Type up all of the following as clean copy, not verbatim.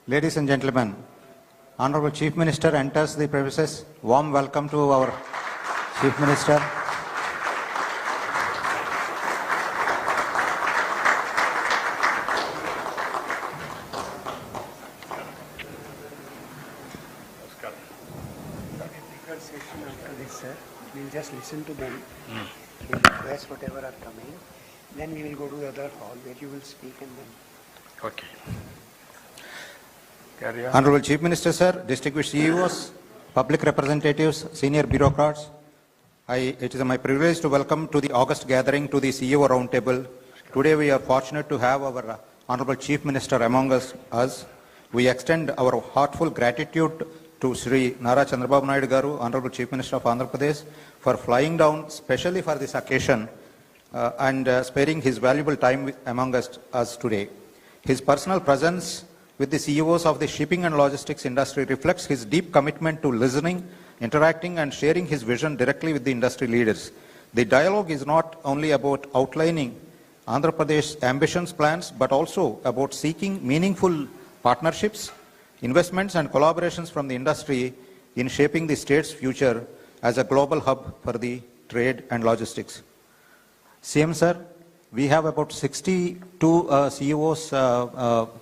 Ladies and gentlemen, Honorable Chief Minister enters the premises. Warm welcome to our Chief Minister. Session after this, sir. We'll just listen to them. We'll address whatever are coming. Then we will go to the other hall where you will speak and then. Okay. Carry on. Honorable Chief Minister, sir, distinguished CEOs, public representatives, senior bureaucrats, it is my privilege to welcome to the August gathering to the CEO Roundtable. Today we are fortunate to have our Honorable Chief Minister among us. We extend our heartfelt gratitude to Sri Nara Chandrababu Naidu Garu, Honorable Chief Minister of Andhra Pradesh, for flying down specially for this occasion and sparing his valuable time among us today. His personal presence with the CEOs of the shipping and logistics industry reflects his deep commitment to listening, interacting and sharing his vision directly with the industry leaders. The dialogue is not only about outlining Andhra Pradesh's ambitions plans, but also about seeking meaningful partnerships, investments and collaborations from the industry in shaping the state's future as a global hub for the trade and logistics. CM sir, we have about 62 CEOs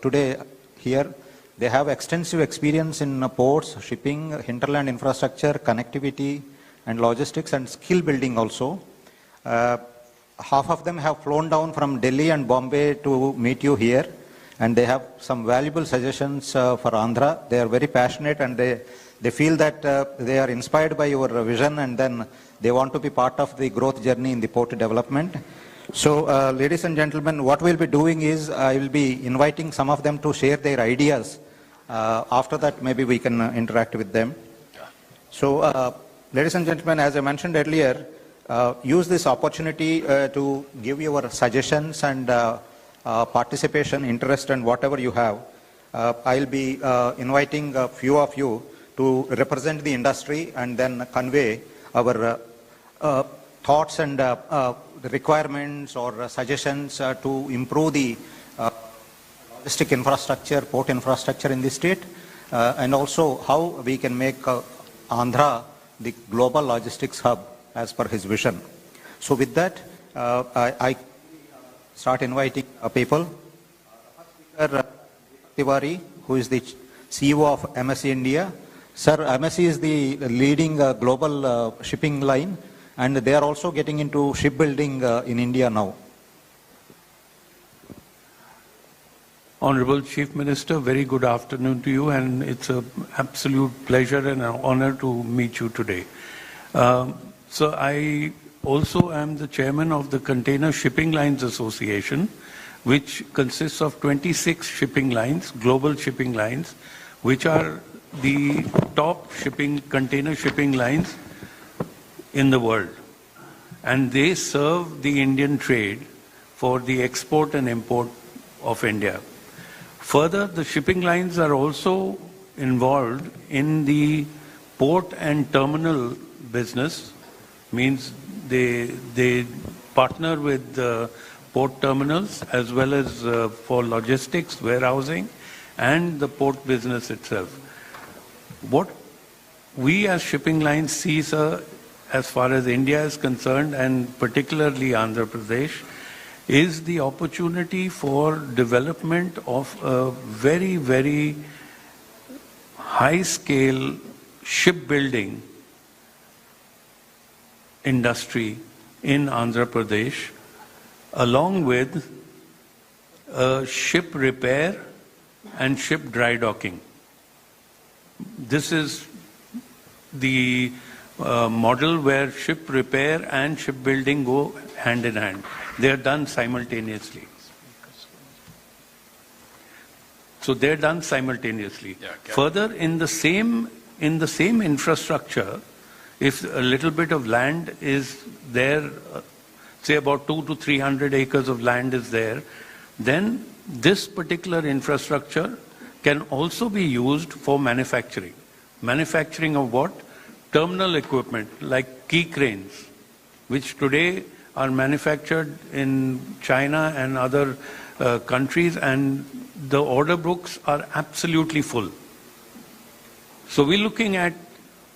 today here. They have extensive experience in ports, shipping, hinterland infrastructure, connectivity and logistics and skill building also. Half of them have flown down from Delhi and Bombay to meet you here. And they have some valuable suggestions for Andhra. They are very passionate and they feel that they are inspired by your vision and then they want to be part of the growth journey in the port development. So, ladies and gentlemen, what we'll be doing is I will be inviting some of them to share their ideas. After that, maybe we can interact with them. So, ladies and gentlemen, as I mentioned earlier, use this opportunity to give your suggestions and participation, interest and whatever you have. I'll be inviting a few of you to represent the industry and then convey our thoughts and requirements or suggestions to improve the logistic infrastructure, port infrastructure in the state and also how we can make Andhra the global logistics hub as per his vision. So with that, I start inviting people. Speaker Tiwari, who is the CEO of MSC India. Sir, MSC is the leading global shipping line and they are also getting into shipbuilding in India now. Honorable Chief Minister, very good afternoon to you and it's an absolute pleasure and an honor to meet you today. So I also am the chairman of the Container Shipping Lines Association, which consists of 26 shipping lines, global shipping lines, which are the top container shipping lines in the world. And they serve the Indian trade for the export and import of India. Further, the shipping lines are also involved in the port and terminal business, means they partner with port terminals as well as for logistics, warehousing and the port business itself. What we as shipping lines see, sir, as far as India is concerned and particularly Andhra Pradesh, is the opportunity for development of a very, very high-scale shipbuilding industry in Andhra Pradesh, along with ship repair and ship dry docking. This is the model where ship repair and shipbuilding go hand in hand. They are done simultaneously. So they're done simultaneously. Yeah, Further, in the same infrastructure, if a little bit of land is there, say about 200 to 300 acres of land is there, then this particular infrastructure can also be used for manufacturing. Manufacturing of what? Terminal equipment like key cranes, which today are manufactured in China and other countries, and the order books are absolutely full. So we're looking at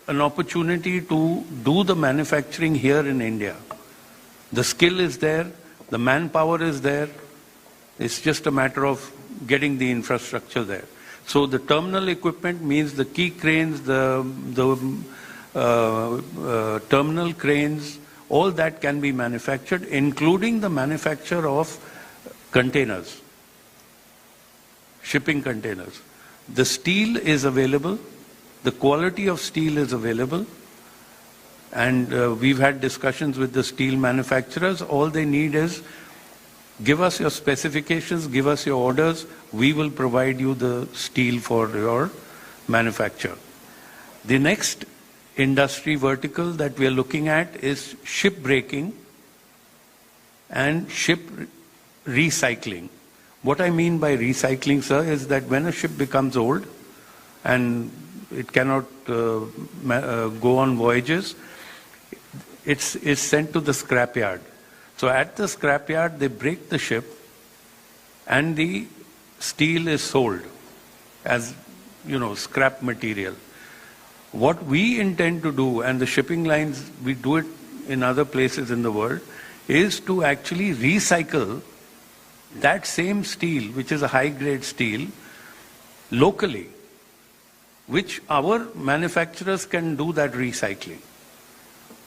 an opportunity to do the manufacturing here in India. The skill is there, the manpower is there. It's just a matter of getting the infrastructure there. So the terminal equipment means the key cranes, the terminal cranes, all that can be manufactured, including the manufacture of containers, shipping containers. The steel is available, the quality of steel is available, and we've had discussions with the steel manufacturers. All they need is give us your specifications, give us your orders, we will provide you the steel for your manufacture. The next industry vertical that we are looking at is ship breaking and ship recycling. What I mean by recycling, sir, is that when a ship becomes old and it cannot go on voyages, it's sent to the scrapyard. So at the scrapyard, they break the ship and the steel is sold as, scrap material. What we intend to do, and the shipping lines, we do it in other places in the world, is to actually recycle that same steel, which is a high-grade steel, locally, which our manufacturers can do that recycling.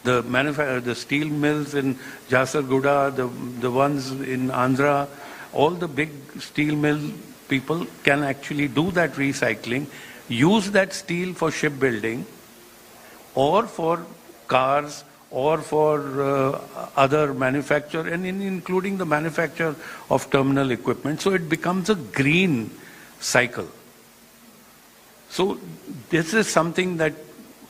The steel mills in Jasarguda, the ones in Andhra, all the big steel mill people can actually do that recycling, use that steel for shipbuilding or for cars or for other manufacture, and including the manufacture of terminal equipment. So it becomes a green cycle. So this is something that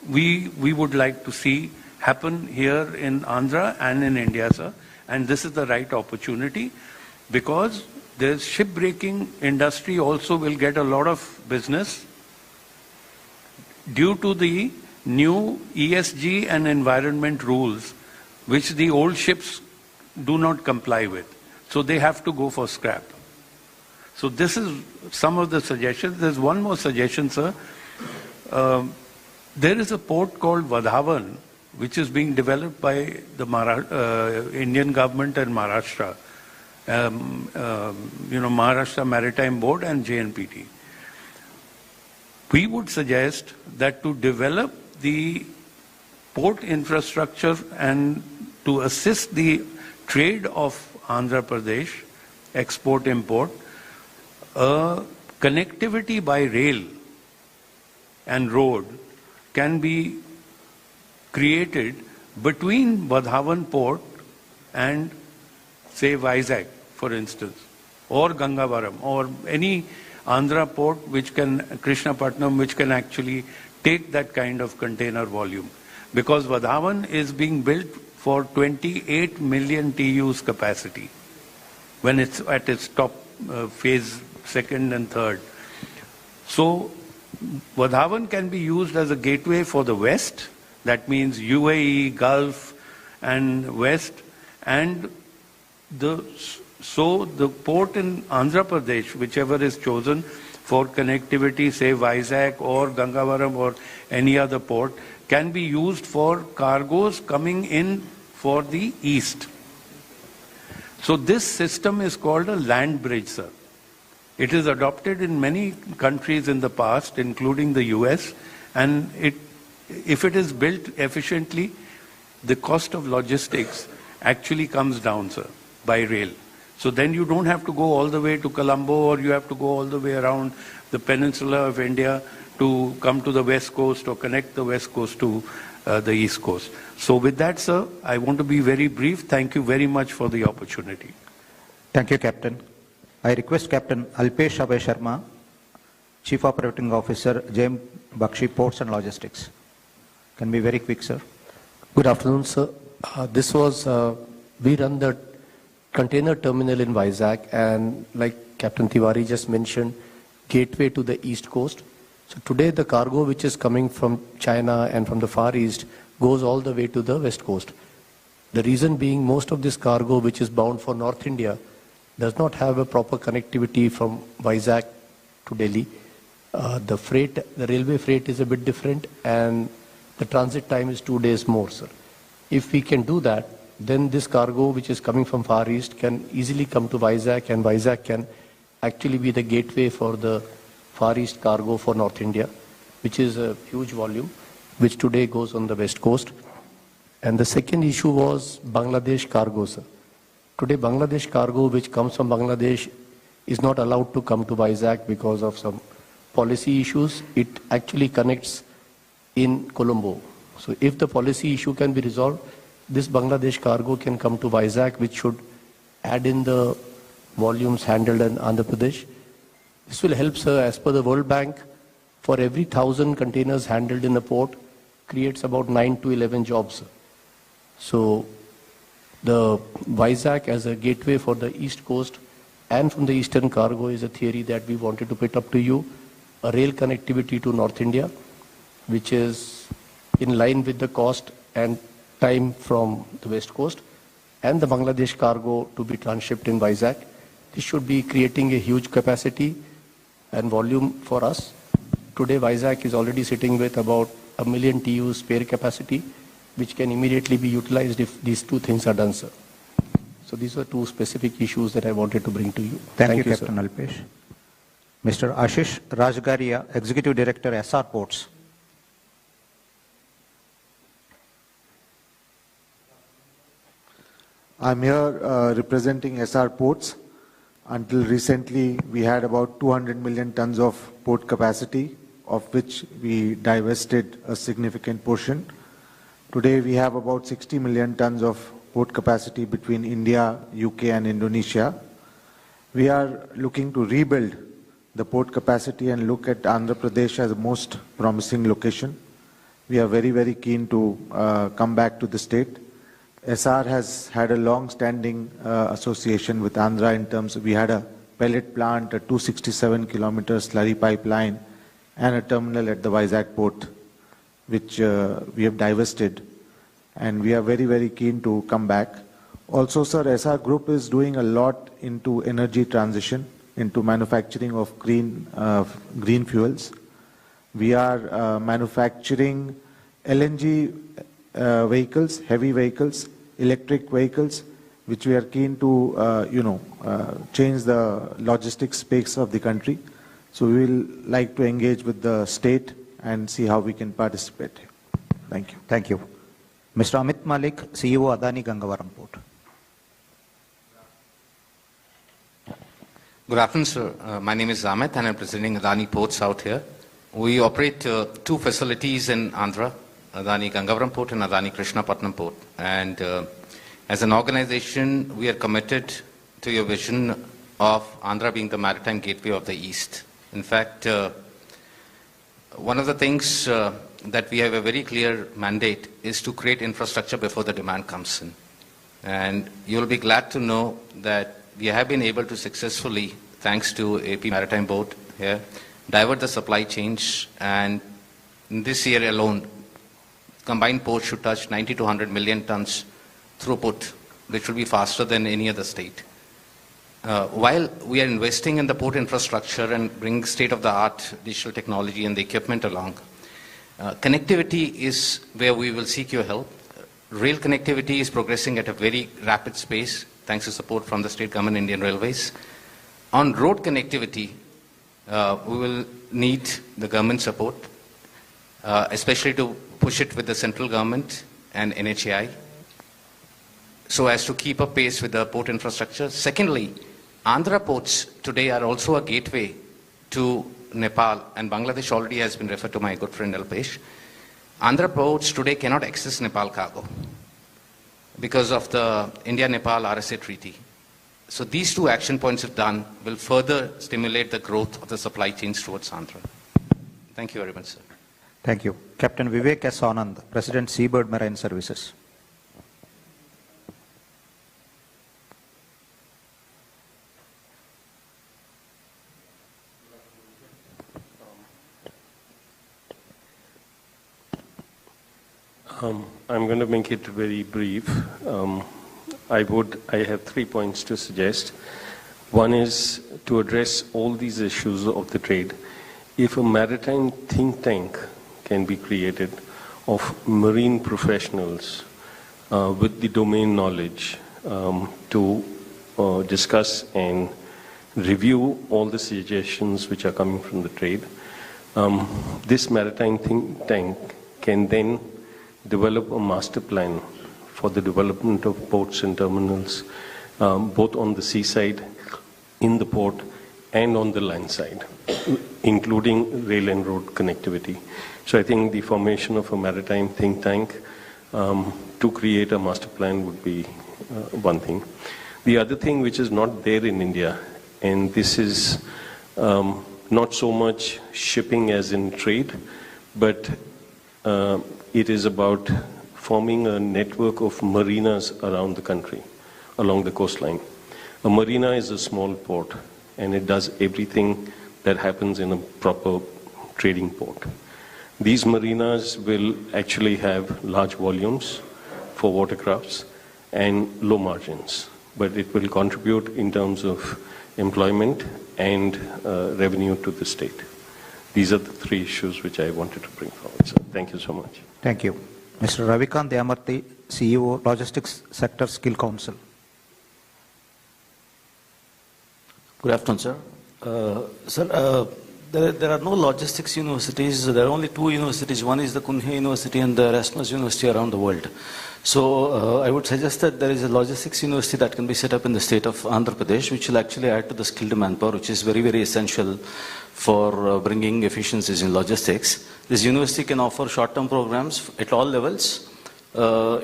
we would like to see happen here in Andhra and in India, sir. And this is the right opportunity, because the shipbreaking industry also will get a lot of business due to the new ESG and environment rules, which the old ships do not comply with. So they have to go for scrap. So this is some of the suggestions. There's one more suggestion, sir. There is a port called Vadhavan, which is being developed by the Indian government and Maharashtra. Maharashtra Maritime Board and JNPT. We would suggest that to develop the port infrastructure and to assist the trade of Andhra Pradesh, export-import, connectivity by rail and road can be created between Vadhavan port and, say, Vizag, for instance, or Gangavaram, or any Andhra port which can, Krishnapatnam, which can actually take that kind of container volume. Because Vadhavan is being built for 28 million TEUs capacity when it's at its top phase, second and third. So Vadhavan can be used as a gateway for the west, that means UAE, Gulf and west, and so the port in Andhra Pradesh, whichever is chosen for connectivity, say Vizag or Gangavaram or any other port, can be used for cargoes coming in for the east. So this system is called a land bridge, sir. It is adopted in many countries in the past, including the US, and if it is built efficiently, the cost of logistics actually comes down, sir, by rail. So then you don't have to go all the way to Colombo, or you have to go all the way around the peninsula of India to come to the west coast or connect the west coast to the east coast. So with that, sir, I want to be very brief. Thank you very much for the opportunity. Thank you, Captain. I request Captain Alpesh Abhay Sharma, Chief Operating Officer, JM Bakshi Ports and Logistics. Can be very quick, sir. Good afternoon, sir. We run the container terminal in Vizag, and like Captain Tiwari just mentioned, gateway to the east coast. So today the cargo which is coming from China and from the Far East goes all the way to the west coast. The reason being, most of this cargo which is bound for North India does not have a proper connectivity from Vizag to Delhi. The railway freight is a bit different, and the transit time is 2 days more, sir. If we can do that, then this cargo which is coming from Far East can easily come to Vizag, and Vizag can actually be the gateway for the Far East cargo for North India, which is a huge volume, which today goes on the West Coast. And the second issue was Bangladesh cargo, sir. Today, Bangladesh cargo which comes from Bangladesh is not allowed to come to Vizag because of some policy issues. It actually connects in Colombo. So if the policy issue can be resolved, this Bangladesh cargo can come to Vizag, which should add in the volumes handled in Andhra Pradesh. This will help, sir, as per the World Bank, for every 1,000 containers handled in the port, creates about 9 to 11 jobs, sir. So the Vizag as a gateway for the East Coast and from the Eastern cargo is a theory that we wanted to put up to you. A rail connectivity to North India, which is in line with the cost and time from the West Coast, and the Bangladesh cargo to be transshipped in Vizag. This should be creating a huge capacity and volume for us. Today, Vizag is already sitting with about 1 million TEU spare capacity, which can immediately be utilized if these two things are done, sir. So these are two specific issues that I wanted to bring to you. Thank you, sir. Captain Alpesh. Mr. Ashish Rajgaria, Executive Director, SR Ports. I'm here representing SR Ports. Until recently, we had about 200 million tons of port capacity, of which we divested a significant portion. Today, we have about 60 million tons of port capacity between India, UK, and Indonesia. We are looking to rebuild the port capacity and look at Andhra Pradesh as the most promising location. We are very, very keen to come back to the state. SR has had a long-standing association with Andhra in terms of, we had a pellet plant, a 267-kilometer slurry pipeline, and a terminal at the Vizag port, which we have divested. And we are very, very keen to come back. Also, sir, SR Group is doing a lot into energy transition, into manufacturing of green fuels. We are manufacturing LNG vehicles, heavy vehicles, electric vehicles, which we are keen to, change the logistics space of the country. So we will like to engage with the state and see how we can participate. Thank you. Thank you. Mr. Amit Malik, CEO, Adani Gangavaram Port. Good afternoon, sir. My name is Amit, and I'm presenting Adani Ports out here. We operate two facilities in Andhra, Adani Gangavaram Port and Adani Krishnapatnam Port. And as an organization, we are committed to your vision of Andhra being the maritime gateway of the East. In fact, one of the things that we have a very clear mandate is to create infrastructure before the demand comes in. And you'll be glad to know that we have been able to successfully, thanks to AP Maritime Board here, divert the supply chains, and in this year alone, combined ports should touch 90 to 100 million tons throughput, which will be faster than any other state. While we are investing in the port infrastructure and bring state-of-the-art digital technology and the equipment along, connectivity is where we will seek your help. Rail connectivity is progressing at a very rapid pace, thanks to support from the state government, Indian Railways. On road connectivity, we will need the government support, especially to push it with the central government and NHAI, so as to keep up pace with the port infrastructure. Secondly, Andhra ports today are also a gateway to Nepal, and Bangladesh already has been referred to my good friend Alpesh. Andhra ports today cannot access Nepal cargo because of the India-Nepal RSA treaty. So these two action points, if done, will further stimulate the growth of the supply chains towards Andhra. Thank you very much, sir. Thank you. Captain Vivek S. Anand, President, Seabird Marine Services. I'm going to make it very brief. I have 3 points to suggest. One is to address all these issues of the trade. If a maritime think tank can be created of marine professionals with the domain knowledge to discuss and review all the suggestions which are coming from the trade, this maritime think tank can then develop a master plan for the development of ports and terminals, both on the seaside, in the port, and on the land side, including rail and road connectivity. So I think the formation of a maritime think tank to create a master plan would be one thing. The other thing which is not there in India, and this is not so much shipping as in trade, but it is about forming a network of marinas around the country, along the coastline. A marina is a small port, and it does everything that happens in a proper trading port. These marinas will actually have large volumes for watercrafts and low margins, but it will contribute in terms of employment and revenue to the state. These are the three issues which I wanted to bring forward. So thank you so much. Thank you. Mr. Ravikant Deyamarthi, CEO, Logistics Sector Skill Council. Good afternoon, sir. Sir, there are no logistics universities. There are only two universities. One is the Kunhe University and the Erasmus University around the world. So I would suggest that there is a logistics university that can be set up in the state of Andhra Pradesh, which will actually add to the skilled manpower, which is very, very essential for bringing efficiencies in logistics. This university can offer short-term programs at all levels,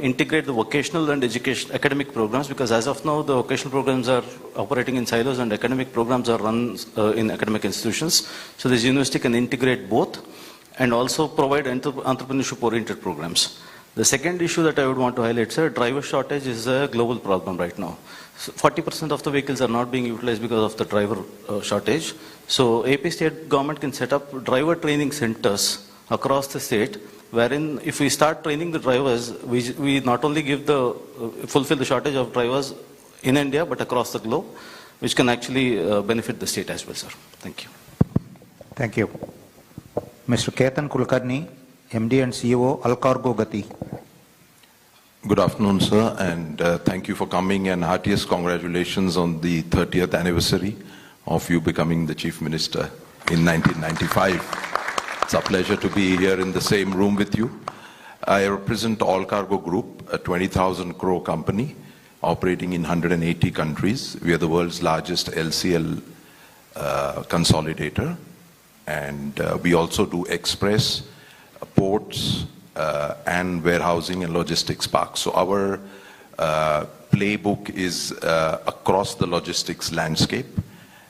integrate the vocational and academic programs, because as of now the vocational programs are operating in silos and academic programs are run in academic institutions. So this university can integrate both and also provide entrepreneurship-oriented programs. The second issue that I would want to highlight, sir, driver shortage is a global problem right now. 40% of the vehicles are not being utilized because of the driver shortage. So AP state government can set up driver training centers across the state, wherein if we start training the drivers, we not only fulfill the shortage of drivers in India, but across the globe, which can actually benefit the state as well, sir. Thank you. Thank you. Mr. Ketan Kulkarni, MD and CEO, Alcargo Gati. Good afternoon, sir, and thank you for coming, and heartiest congratulations on the 30th anniversary of you becoming the Chief Minister in 1995. It's a pleasure to be here in the same room with you. I represent Alcargo Group, a 20,000 crore company operating in 180 countries. We are the world's largest LCL consolidator, and we also do express, ports, and warehousing and logistics parks. So our playbook is across the logistics landscape.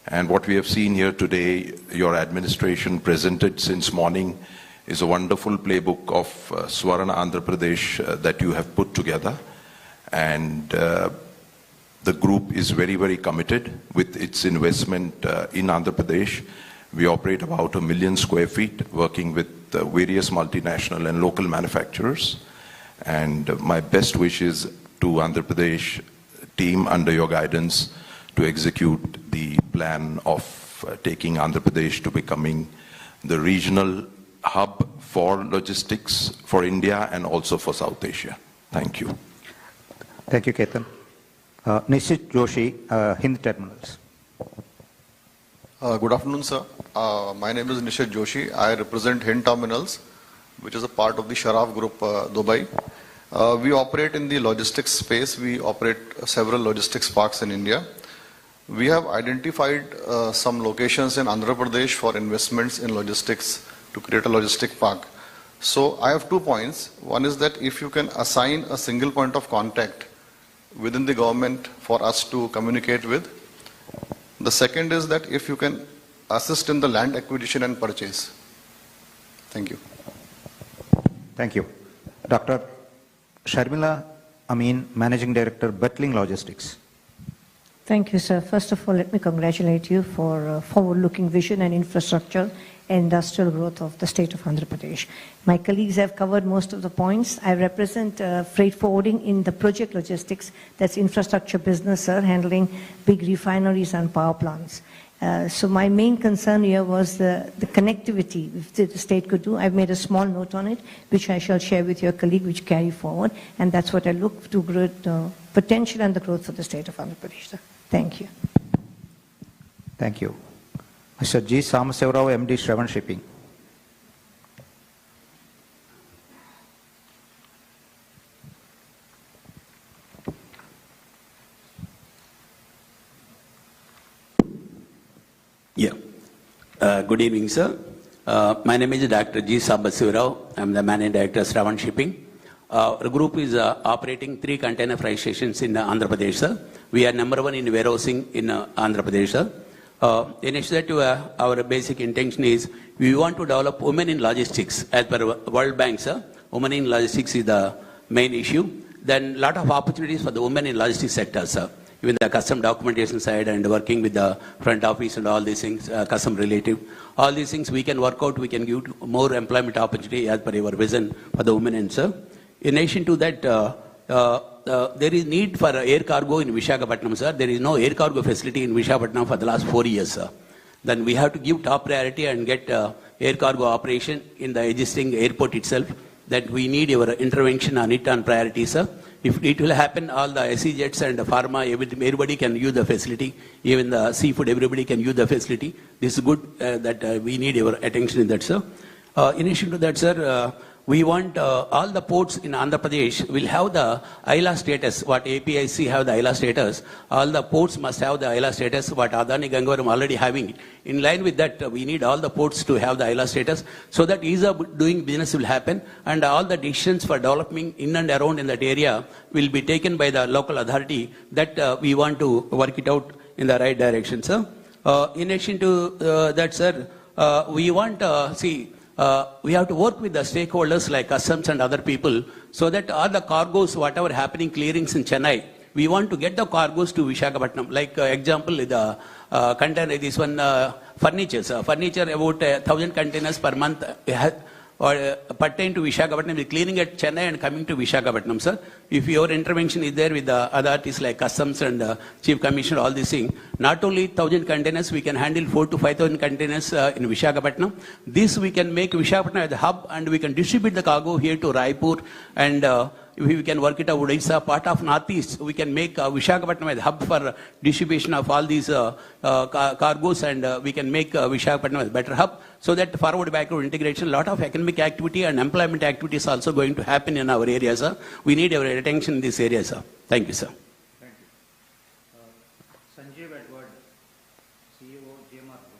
And what we have seen here today, your administration presented since morning, is a wonderful playbook of Swarna Andhra Pradesh that you have put together. And the group is very, very committed with its investment in Andhra Pradesh. We operate about 1 million square feet, working with various multinational and local manufacturers. And my best wishes to Andhra Pradesh team under your guidance to execute the plan of taking Andhra Pradesh to becoming the regional hub for logistics for India and also for South Asia. Thank you. Thank you, Ketan. Nishit Joshi, Hind Terminals. Good afternoon, sir. My name is Nishit Joshi. I represent Hind Terminals, which is a part of the Sharaf Group, Dubai. We operate in the logistics space. We operate several logistics parks in India. We have identified some locations in Andhra Pradesh for investments in logistics to create a logistic park. So I have 2 points. One is that if you can assign a single point of contact within the government for us to communicate with. The second is that if you can assist in the land acquisition and purchase. Thank you. Thank you. Dr. Sharmila Amin, Managing Director, Bettling Logistics. Thank you, sir. First of all, let me congratulate you for forward-looking vision and infrastructure and industrial growth of the state of Andhra Pradesh. My colleagues have covered most of the points. I represent freight forwarding in the project logistics, that's infrastructure business, sir, handling big refineries and power plants. So my main concern here was the connectivity, if the state could do. I've made a small note on it, which I shall share with your colleague, which carry forward, and that's what I look to grow, potential and the growth for the state of Andhra Pradesh, sir. Thank you. Thank you. Mr. G. Samasevarav, MD, Shravan Shipping. Yeah. Good evening, sir. My name is Dr. G. Samasevarav. I'm the Managing Director of Shravan Shipping. Our group is operating 3 container freight stations in Andhra Pradesh, sir. We are number 1 in warehousing in Andhra Pradesh, sir. In addition to our basic intention is we want to develop women in logistics. As per World Bank, sir, women in logistics is the main issue. Then a lot of opportunities for the women in logistics sector, sir. Even the custom documentation side and working with the front office and all these things, custom relative. All these things we can work out, we can give more employment opportunity as per our vision for the women, sir. In addition to that, there is need for air cargo in Visakhapatnam, sir. There is no air cargo facility in Visakhapatnam for the last 4 years, sir. Then we have to give top priority and get air cargo operation in the existing airport itself. That we need your intervention on it on priority, sir. If it will happen, all the SE jets and the pharma, everybody can use the facility. Even the seafood, everybody can use the facility. This is good that we need your attention in that, sir. In addition to that, sir, we want all the ports in Andhra Pradesh will have the ILA status, what APIC have the ILA status. All the ports must have the ILA status, what Adani Gangavaram already having. In line with that, we need all the ports to have the ILA status so that ease of doing business will happen and all the decisions for developing in and around in that area will be taken by the local authority that we want to work it out in the right direction, sir. In addition to that, sir, we want, we have to work with the stakeholders like customs and other people so that all the cargoes, whatever happening, clearings in Chennai, we want to get the cargoes to Visakhapatnam. Like example, the container, this one, furniture, about 1,000 containers per month or pertain to Visakhapatnam, cleaning at Chennai and coming to Visakhapatnam, sir. If your intervention is there with the authorities like customs and chief commissioner, all these things, not only 1,000 containers, we can handle 4,000 to 5,000 containers in Visakhapatnam. This we can make Visakhapatnam as a hub and we can distribute the cargo here to Raipur and we can work it out. Odisha, part of Northeast, we can make Visakhapatnam as a hub for distribution of all these cargoes and we can make Visakhapatnam as a better hub so that forward backward integration, a lot of economic activity and employment activity is also going to happen in our area, sir. We need our attention in this area, sir. Thank you, sir. Thank you. Sanjeev Edward, CEO, GMR Group.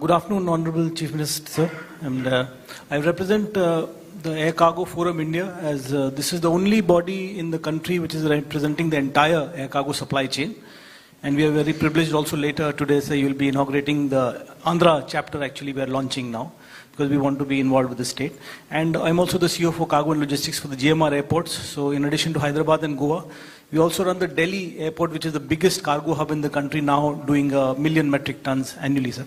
Good afternoon, Honorable Chief Minister, sir. And I represent the Air Cargo Forum India as this is the only body in the country which is representing the entire air cargo supply chain. And we are very privileged also later today, sir, you will be inaugurating the Andhra chapter actually we are launching now because we want to be involved with the state. And I'm also the CEO for Cargo and Logistics for the GMR airports. So in addition to Hyderabad and Goa, we also run the Delhi airport, which is the biggest cargo hub in the country now, doing 1 million metric tons annually, sir.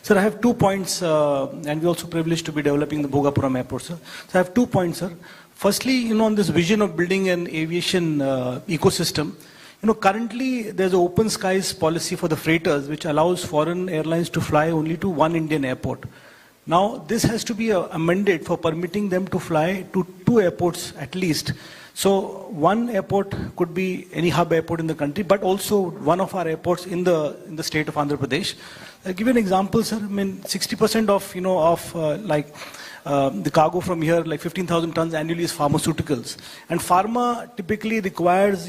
Sir, I have 2 points, and we're also privileged to be developing the Bhogapuram airport, sir. So I have 2 points, sir. Firstly, on this vision of building an aviation ecosystem, currently there's an open skies policy for the freighters, which allows foreign airlines to fly only to 1 Indian airport. Now, this has to be amended for permitting them to fly to 2 airports at least. So, 1 airport could be any hub airport in the country, but also one of our airports in the state of Andhra Pradesh. I'll give you an example, sir. I mean, 60% of the cargo from here, like 15,000 tons annually, is pharmaceuticals. And pharma typically requires,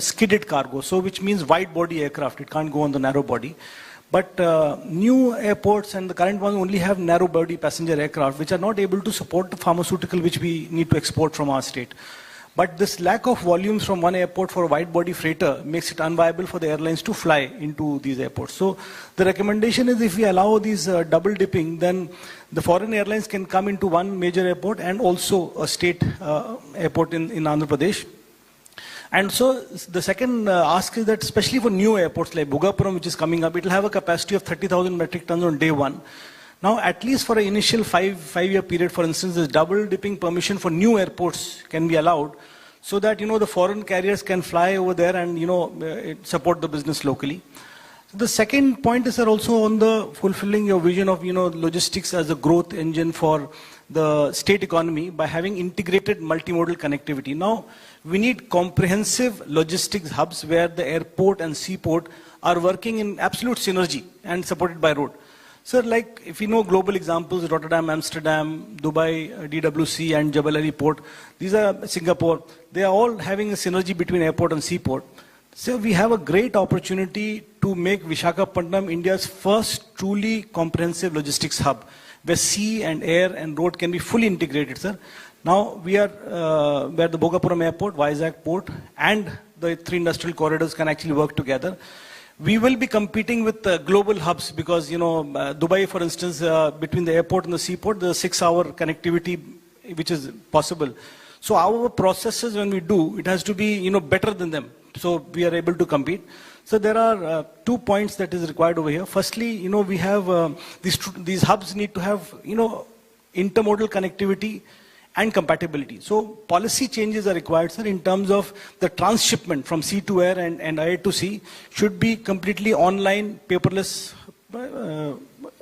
skidded cargo, so which means wide body aircraft. It can't go on the narrow body. But new airports and the current ones only have narrow body passenger aircraft, which are not able to support the pharmaceutical which we need to export from our state. But this lack of volumes from one airport for a wide-body freighter makes it unviable for the airlines to fly into these airports. So the recommendation is if we allow these double dipping, then the foreign airlines can come into one major airport and also a state airport in Andhra Pradesh. And so the second ask is that especially for new airports like Bhogapuram, which is coming up, it will have a capacity of 30,000 metric tons on day one. Now, at least for an initial five-year period, for instance, this double dipping permission for new airports can be allowed so that, the foreign carriers can fly over there and, support the business locally. So the second point is also on the fulfilling your vision of, logistics as a growth engine for the state economy by having integrated multimodal connectivity. Now, we need comprehensive logistics hubs where the airport and seaport are working in absolute synergy and supported by road. So like if you know global examples, Rotterdam, Amsterdam, Dubai, DWC and Jebel Ali Port, these are Singapore, they are all having a synergy between airport and seaport. So we have a great opportunity to make Visakhapatnam India's first truly comprehensive logistics hub, where sea and air and road can be fully integrated, sir. Now we are where the Bhogapuram Airport, Vizag Port and the three industrial corridors can actually work together. We will be competing with global hubs because, Dubai, for instance, between the airport and the seaport, the 6-hour connectivity, which is possible. So our processes, when we do, it has to be, better than them. So we are able to compete. So there are 2 points that is required over here. Firstly, we have these hubs need to have, intermodal connectivity and compatibility. So policy changes are required, sir, in terms of the transshipment from sea to air and air to sea should be completely online, paperless.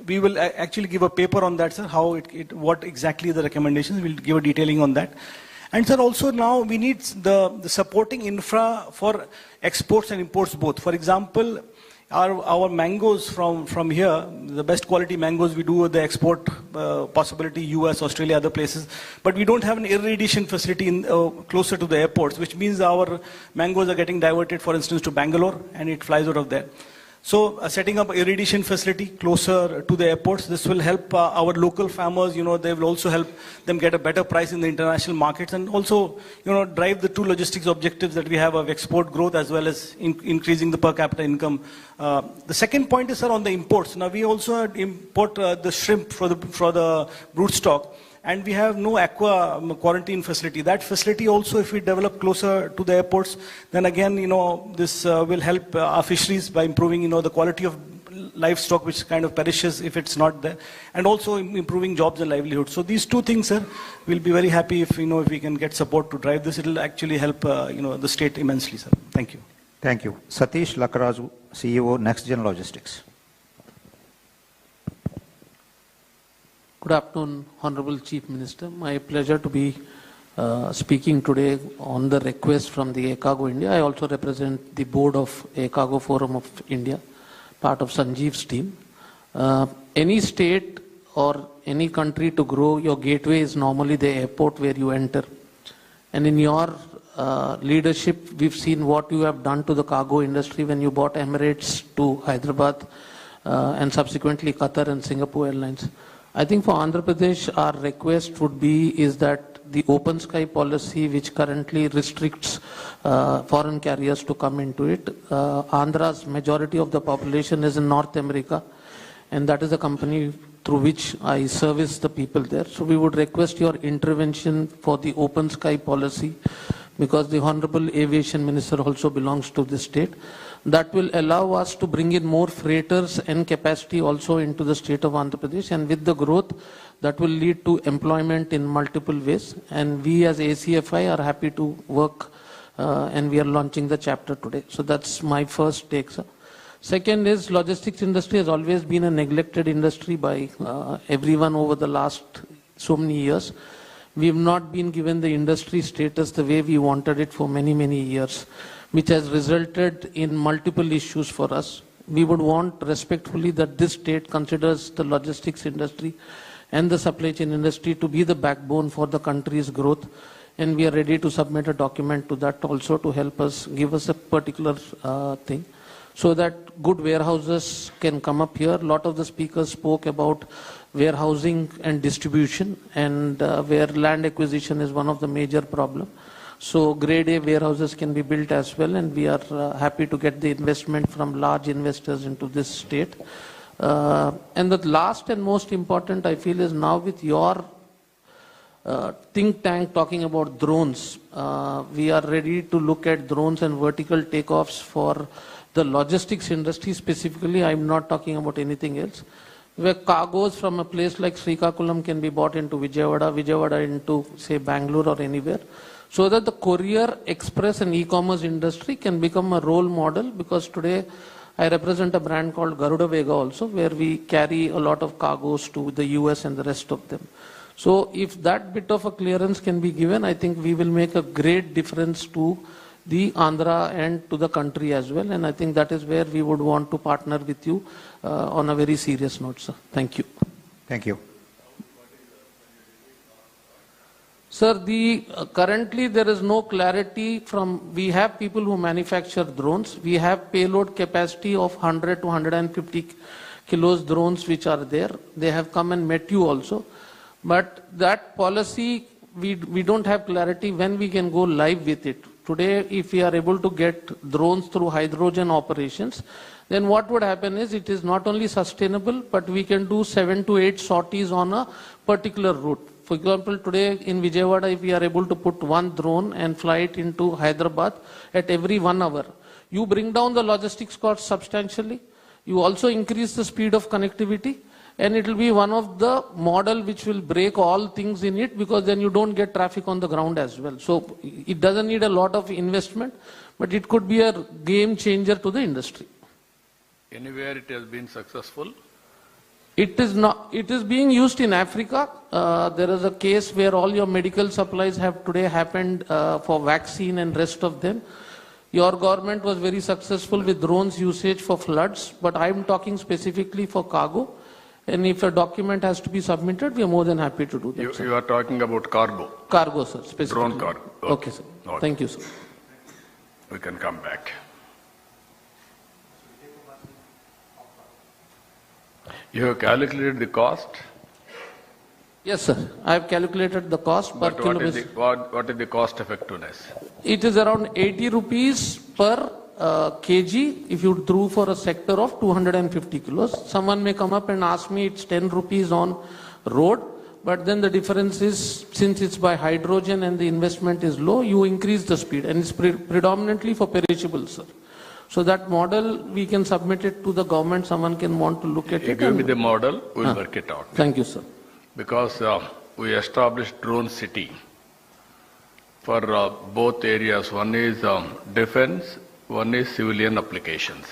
We will actually give a paper on that, sir, how what exactly the recommendations. We'll give a detailing on that. And sir, also now we need the supporting infra for exports and imports both. For example, our mangoes from here, the best quality mangoes we do the export possibility, US, Australia, other places. But we don't have an irradiation facility closer to the airports, which means our mangoes are getting diverted, for instance, to Bangalore, and it flies out of there. So setting up an irradiation facility closer to the airports, this will help our local farmers, they will also help them get a better price in the international markets and also, drive the two logistics objectives that we have of export growth as well as increasing the per capita income. The second point is, sir, on the imports. Now we also import the shrimp for the broodstock. And we have no aqua quarantine facility. That facility also, if we develop closer to the airports, then again, this will help our fisheries by improving, the quality of livestock, which kind of perishes if it's not there, and also improving jobs and livelihoods. So these two things, sir, we'll be very happy if, if we can get support to drive this. It'll actually help, the state immensely, sir. Thank you. Thank you. Satish Lakaraju, CEO, NextGen Logistics. Good afternoon, Honorable Chief Minister. My pleasure to be speaking today on the request from the Aircargo India. I also represent the board of Aircargo Forum of India, part of Sanjeev's team. Any state or any country to grow, your gateway is normally the airport where you enter. And in your leadership, we've seen what you have done to the cargo industry when you brought Emirates to Hyderabad and subsequently Qatar and Singapore Airlines. I think for Andhra Pradesh, our request would be is that the open sky policy, which currently restricts foreign carriers to come into it, Andhra's majority of the population is in North America, and that is a company through which I service the people there. So we would request your intervention for the open sky policy, because the Honorable Aviation Minister also belongs to this state. That will allow us to bring in more freighters and capacity also into the state of Andhra Pradesh, and with the growth that will lead to employment in multiple ways. And we as ACFI are happy to work and we are launching the chapter today. So that's my first take, sir. Second is, logistics industry has always been a neglected industry by everyone over the last so many years. We have not been given the industry status the way we wanted it for many, many years, which has resulted in multiple issues for us. We would want respectfully that this state considers the logistics industry and the supply chain industry to be the backbone for the country's growth. And we are ready to submit a document to that also to help us, give us a particular thing, so that good warehouses can come up here. A lot of the speakers spoke about warehousing and distribution, and where land acquisition is one of the major problems. So grade A warehouses can be built as well, and we are happy to get the investment from large investors into this state. And the last and most important, I feel, is now with your think tank talking about drones. We are ready to look at drones and vertical takeoffs for the logistics industry specifically. I'm not talking about anything else. Where cargoes from a place like Srikakulam can be bought into Vijayawada into, say, Bangalore or anywhere, so that the courier, express and e-commerce industry can become a role model, because today I represent a brand called Garuda Vega also, where we carry a lot of cargoes to the US and the rest of them. So if that bit of a clearance can be given, I think we will make a great difference to the Andhra and to the country as well. And I think that is where we would want to partner with you on a very serious note, sir. Thank you. Thank you. Sir, currently there is no clarity from, we have people who manufacture drones. We have payload capacity of 100 to 150 kilos drones which are there. They have come and met you also. But that policy, we don't have clarity when we can go live with it. Today, if we are able to get drones through hydrogen operations, then what would happen is it is not only sustainable, but we can do 7 to 8 sorties on a particular route. For example, today in Vijayawada, if we are able to put one drone and fly it into Hyderabad at every 1 hour, you bring down the logistics cost substantially. You also increase the speed of connectivity, and it will be one of the model which will break all things in it, because then you don't get traffic on the ground as well. So it doesn't need a lot of investment, but it could be a game changer to the industry. Anywhere it has been successful? It is not. It is being used in Africa. There is a case where all your medical supplies have today happened for vaccine and rest of them. Your government was very successful with drones usage for floods, but I am talking specifically for cargo. And if a document has to be submitted, we are more than happy to do that. You are talking about cargo? Cargo, sir, specifically. Drone cargo. Okay, sir. Okay. Thank you, sir. We can come back. You have calculated the cost? Yes, sir. I have calculated the cost per kilometer. What is the cost effectiveness? It is around 80 rupees per kg if you drew for a sector of 250 kilos. Someone may come up and ask me it's 10 rupees on road, but then the difference is, since it's by hydrogen and the investment is low, you increase the speed, and it's predominantly for perishables, sir. So that model, we can submit it to the government. Someone can want to look at it. Give me the model, we'll work it out. Thank you, sir. Because we established drone city for both areas. One is defense, one is civilian applications.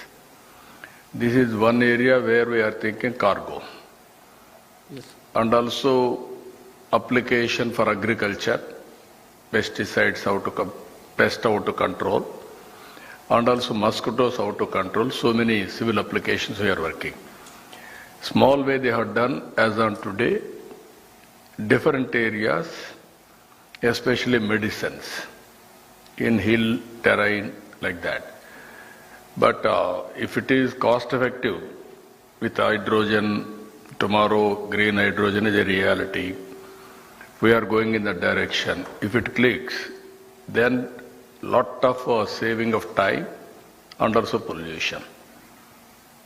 This is one area where we are thinking cargo. Yes. And also application for agriculture, pesticides pest how to control, and also mosquitoes how to control. So many civil applications we are working. Small way they have done as on today, different areas, especially medicines, in hill terrain, like that. But if it is cost effective with hydrogen, tomorrow green hydrogen is a reality. We are going in that direction. If it clicks, then lot of saving of time and also pollution.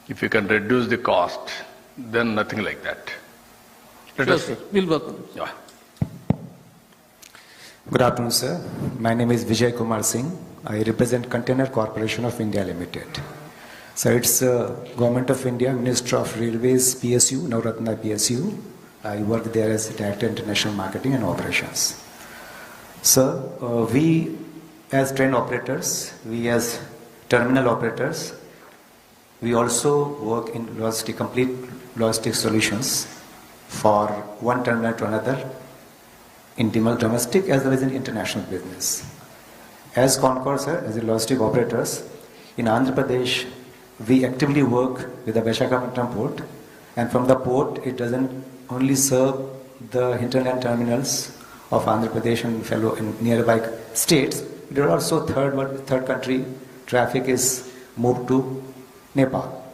If you can reduce the cost, then nothing like that. Let us see. We'll work on it. Yeah. Good afternoon, sir. My name is Vijay Kumar Singh. I represent Container Corporation of India Limited. So it's Government of India, Minister of Railways, PSU, Navratna PSU. I work there as Director International Marketing and Operations. Sir, we as train operators, we as terminal operators, we also work in complete logistic solutions for one terminal to another, in domestic as well as in international business. As Concord, sir, as a logistic operators, in Andhra Pradesh, we actively work with the Visakhapatnam port, and from the port, it doesn't only serve the hinterland terminals of Andhra Pradesh and fellow and nearby states, but also third country traffic is moved to Nepal.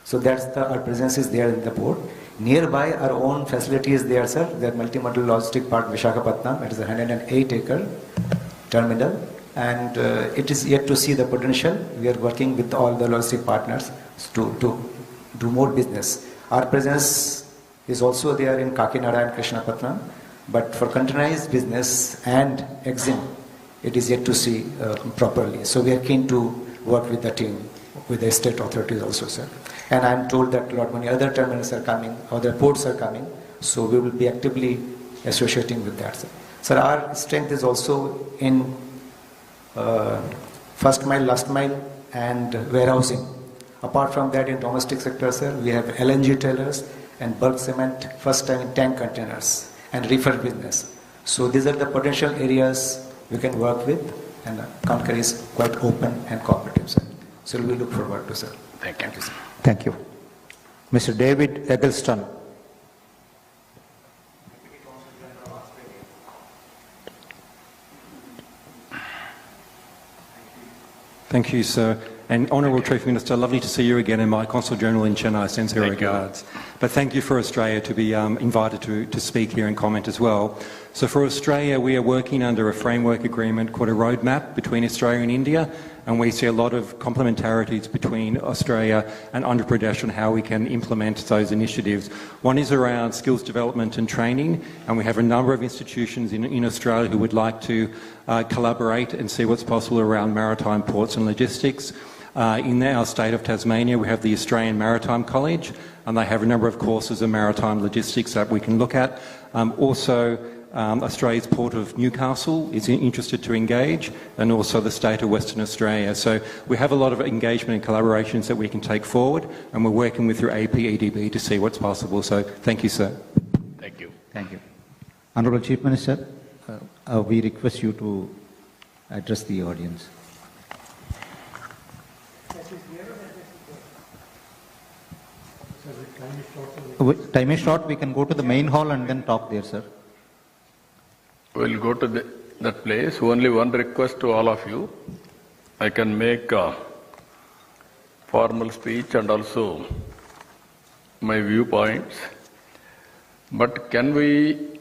So that's our presence is there in the port. Nearby, our own facility is there, sir. The multimodal logistic park Visakhapatnam. It is a 108-acre terminal, and it is yet to see the potential. We are working with all the logistic partners to do more business. Our presence is also there in Kakinada and Krishnapatnam, but for containerized business and EXIM, it is yet to see properly. So we are keen to work with the team, with the state authorities also, sir. And I'm told that a lot many other terminals are coming, other ports are coming, so we will be actively associating with that, sir. Sir, our strength is also in first mile, last mile, and warehousing. Apart from that, in domestic sector, sir, we have LNG trailers and bulk cement, first time in tank containers, and reefer business. So these are the potential areas we can work with, and Concur is quite open and cooperative, sir. So we look forward to, sir. Thank you. Thank you, sir. Thank you. Mr. David Eggleston. Thank you, sir. And Honourable Chief Minister, lovely to see you again, and my Consul General in Chennai sends her regards. But thank you for Australia to be invited to speak here and comment as well. So for Australia, we are working under a framework agreement called a roadmap between Australia and India, and we see a lot of complementarities between Australia and Andhra Pradesh on how we can implement those initiatives. One is around skills development and training, and we have a number of institutions in Australia who would like to collaborate and see what's possible around maritime ports and logistics. In our state of Tasmania, we have the Australian Maritime College, and they have a number of courses in maritime logistics that we can look at. Australia's Port of Newcastle is interested to engage, and also the state of Western Australia. So we have a lot of engagement and collaborations that we can take forward, and we're working with your APEDB to see what's possible. So thank you, sir. Thank you. Thank you. Honourable Chief Minister, we request you to address the audience. Time is short, we can go to the main hall and then talk there, sir. We'll go to that place. Only one request to all of you. I can make a formal speech and also my viewpoints. But can we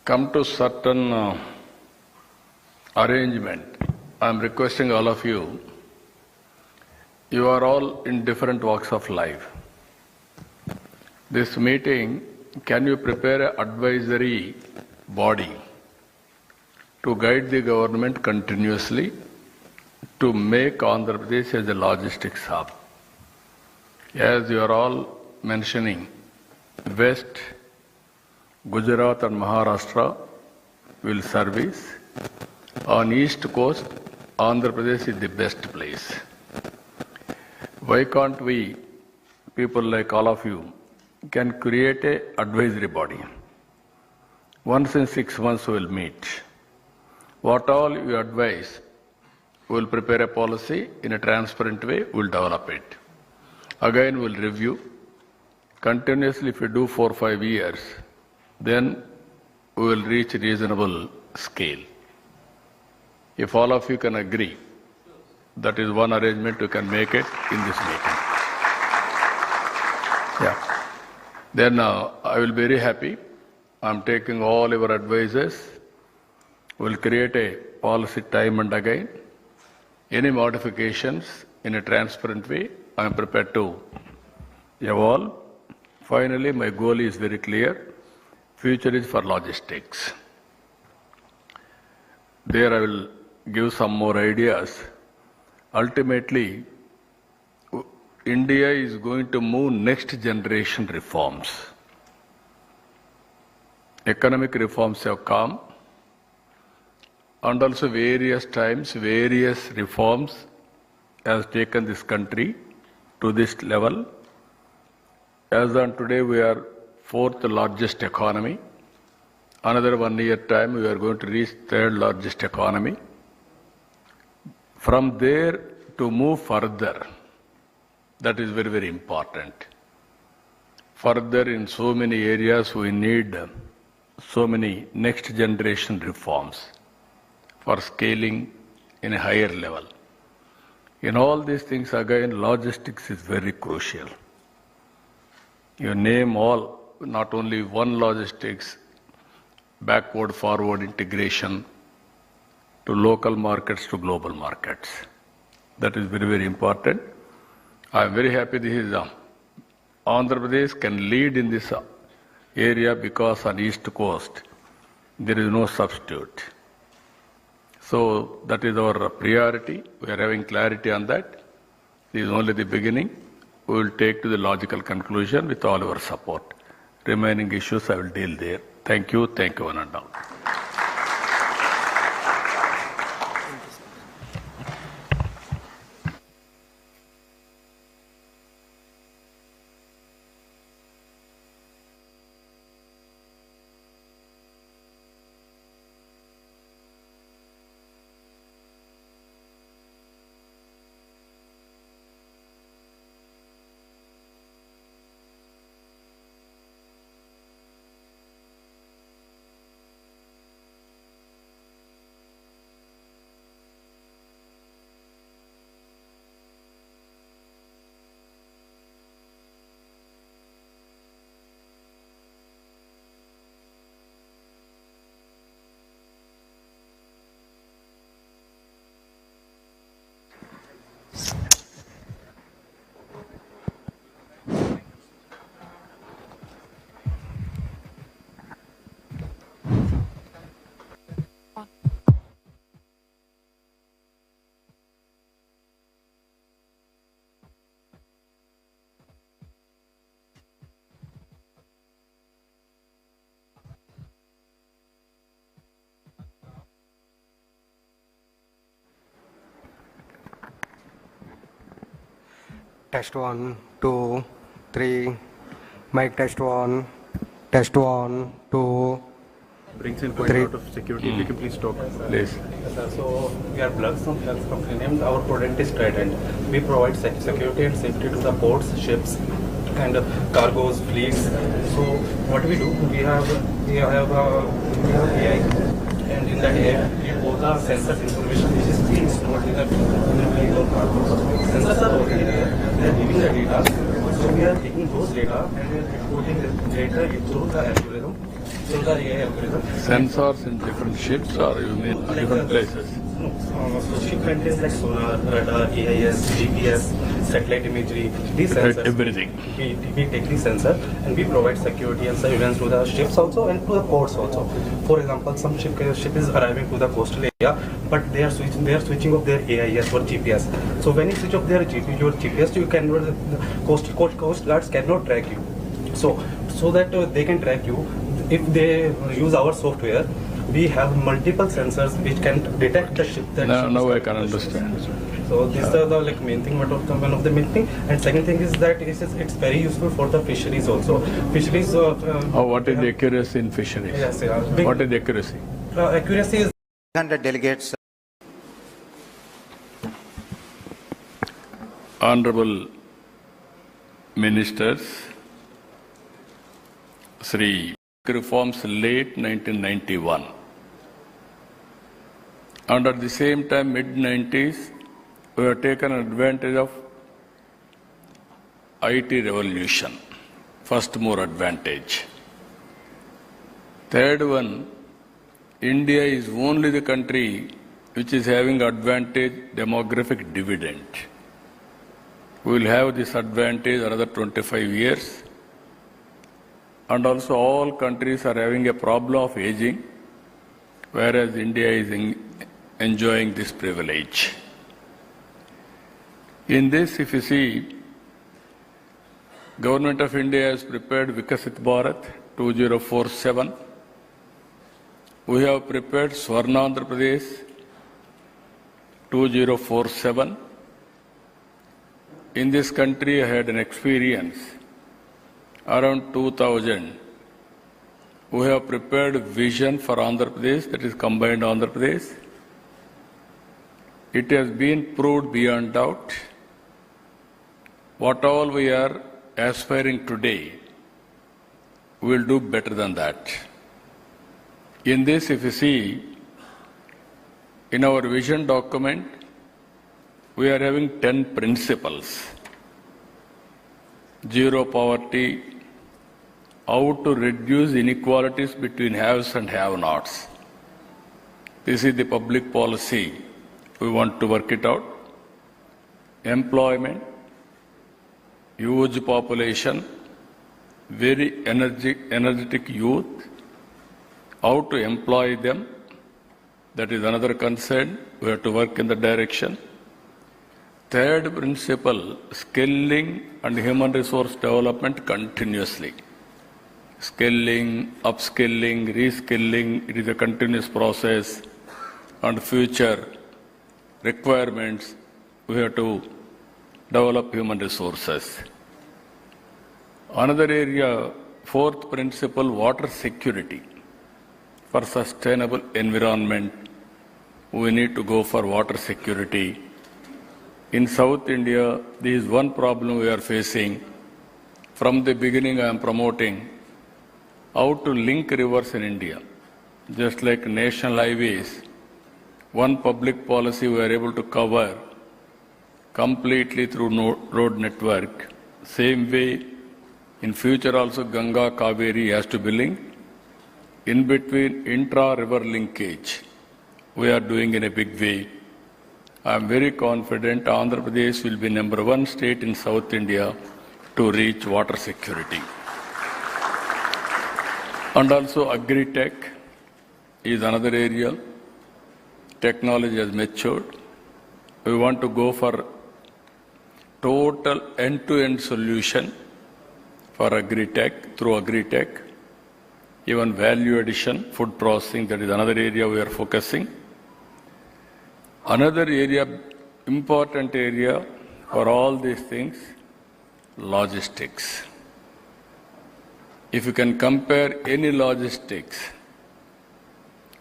come to certain arrangement? I'm requesting all of you. You are all in different walks of life. This meeting, can you prepare an advisory body to guide the government continuously to make Andhra Pradesh as a logistics hub? As you are all mentioning, West, Gujarat and Maharashtra will service. On East Coast, Andhra Pradesh is the best place. Why can't we, people like all of you, can create an advisory body? Once in 6 months we will meet. What all you advise, we will prepare a policy in a transparent way, we will develop it. Again we will review. Continuously if we do 4 or 5 years, then we will reach reasonable scale. If all of you can agree, that is one arrangement we can make it in this meeting. Yeah. Then I will be very happy. I'm taking all your advices. We'll create a policy time and again. Any modifications in a transparent way, I'm prepared to evolve. Finally, my goal is very clear. Future is for logistics. There I will give some more ideas. Ultimately, India is going to move next generation reforms. Economic reforms have come, and also various times, various reforms has taken this country to this level. As on today, we are 4th largest economy. Another 1 year time, we are going to reach 3rd largest economy. From there to move further, that is very, very important. Further, in so many areas, we need so many next generation reforms for scaling in a higher level. In all these things, again, logistics is very crucial. You name all, not only one logistics, backward, forward integration, to local markets to global markets. That is very, very important. I am very happy this is Andhra Pradesh can lead in this area because on East Coast there is no substitute. So that is our priority. We are having clarity on that. This is only the beginning. We will take to the logical conclusion with all our support. Remaining issues I will deal there. Thank you, one and all. Test 1, 2, 3. Mic test 1. Test 1, 2. Brings in quite a lot of security. If you can please talk. Please. So we are Bloods from Health Company named. Our product is Trident. We provide security and safety to the ports, ships, and cargoes, fleets. So what we do, we have AI, and in that AI, we put the sensors information which is being stored in the fleet or cargoes. Sensors are already there. They are giving the data. So we are taking those data and we are exporting the data through the algorithm. So the AI algorithm. Sensors in different ships or you mean different places? No, so ship contains like sonar, radar, AIS, GPS, satellite imagery, these sensors. Everything. We take the sensor and we provide security and surveillance to the ships also and to the ports also. For example, some ship is arriving to the coastal area, but they are switching off their AIS or GPS. So when you switch off your GPS, you cannot, the coast guards cannot track you. So that they can track you, if they use our software, we have multiple sensors which can detect the ship. Now I can understand. So these are the main thing, one of the main thing. And second thing is that it's very useful for the fisheries also. Fisheries. What is the accuracy in fisheries? Yes, what is the accuracy? Accuracy is 100 delegates. Honorable Ministers, Sri reforms late 1991. And at the same time, mid-90s, we have taken advantage of IT revolution. First more advantage. Third one, India is only the country which is having advantage demographic dividend. We will have this advantage another 25 years. And also all countries are having a problem of aging, whereas India is enjoying this privilege. In this, if you see, Government of India has prepared Vikasit Bharat 2047. We have prepared Swarnandhra Pradesh 2047. In this country, I had an experience. Around 2000, we have prepared vision for Andhra Pradesh, that is combined Andhra Pradesh. It has been proved beyond doubt. What all we are aspiring today, we will do better than that. In this, if you see, in our vision document, we are having 10 principles. Zero poverty, how to reduce inequalities between haves and have-nots, This is the public policy. We want to work it out. Employment, huge population, very energetic youth. How to employ them? That is another concern. We have to work in the direction. Third principle, skilling and human resource development continuously. Skilling, upskilling, reskilling, it is a continuous process. And future requirements, we have to develop human resources. Another area, fourth principle, water security. For sustainable environment, we need to go for water security. In South India, this is one problem we are facing. From the beginning, I am promoting how to link rivers in India. Just like national highways, one public policy we are able to cover completely through road network. Same way, in future also Ganga, Kaveri has to be linked. In between intra-river linkage, we are doing in a big way. I am very confident Andhra Pradesh will be #1 state in South India to reach water security. And also agri-tech is another area. Technology has matured. We want to go for total end-to-end solution for agri-tech, through agri-tech. Even value addition, food processing, that is another area we are focusing. Another area, important area for all these things, logistics. If you can compare any logistics,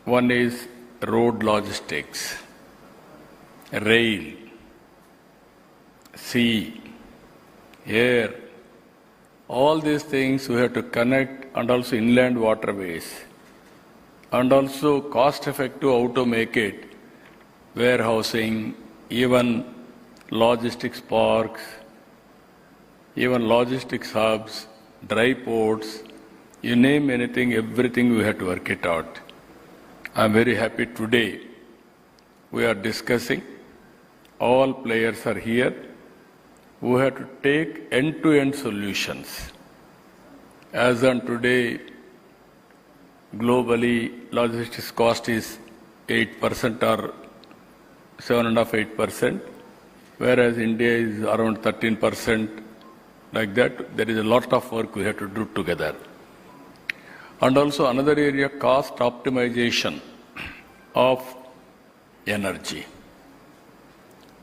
one is road logistics, rail, sea, air, all these things we have to connect, and also inland waterways, and also cost effective how to make it, warehousing, even logistics parks, even logistics hubs, dry ports, you name anything, everything we have to work it out. I am very happy today we are discussing, all players are here. We have to take end-to-end solutions. As on today, globally, logistics cost is 8% or 7.5–8%, whereas India is around 13%. Like that, there is a lot of work we have to do together. And also another area, cost optimization of energy.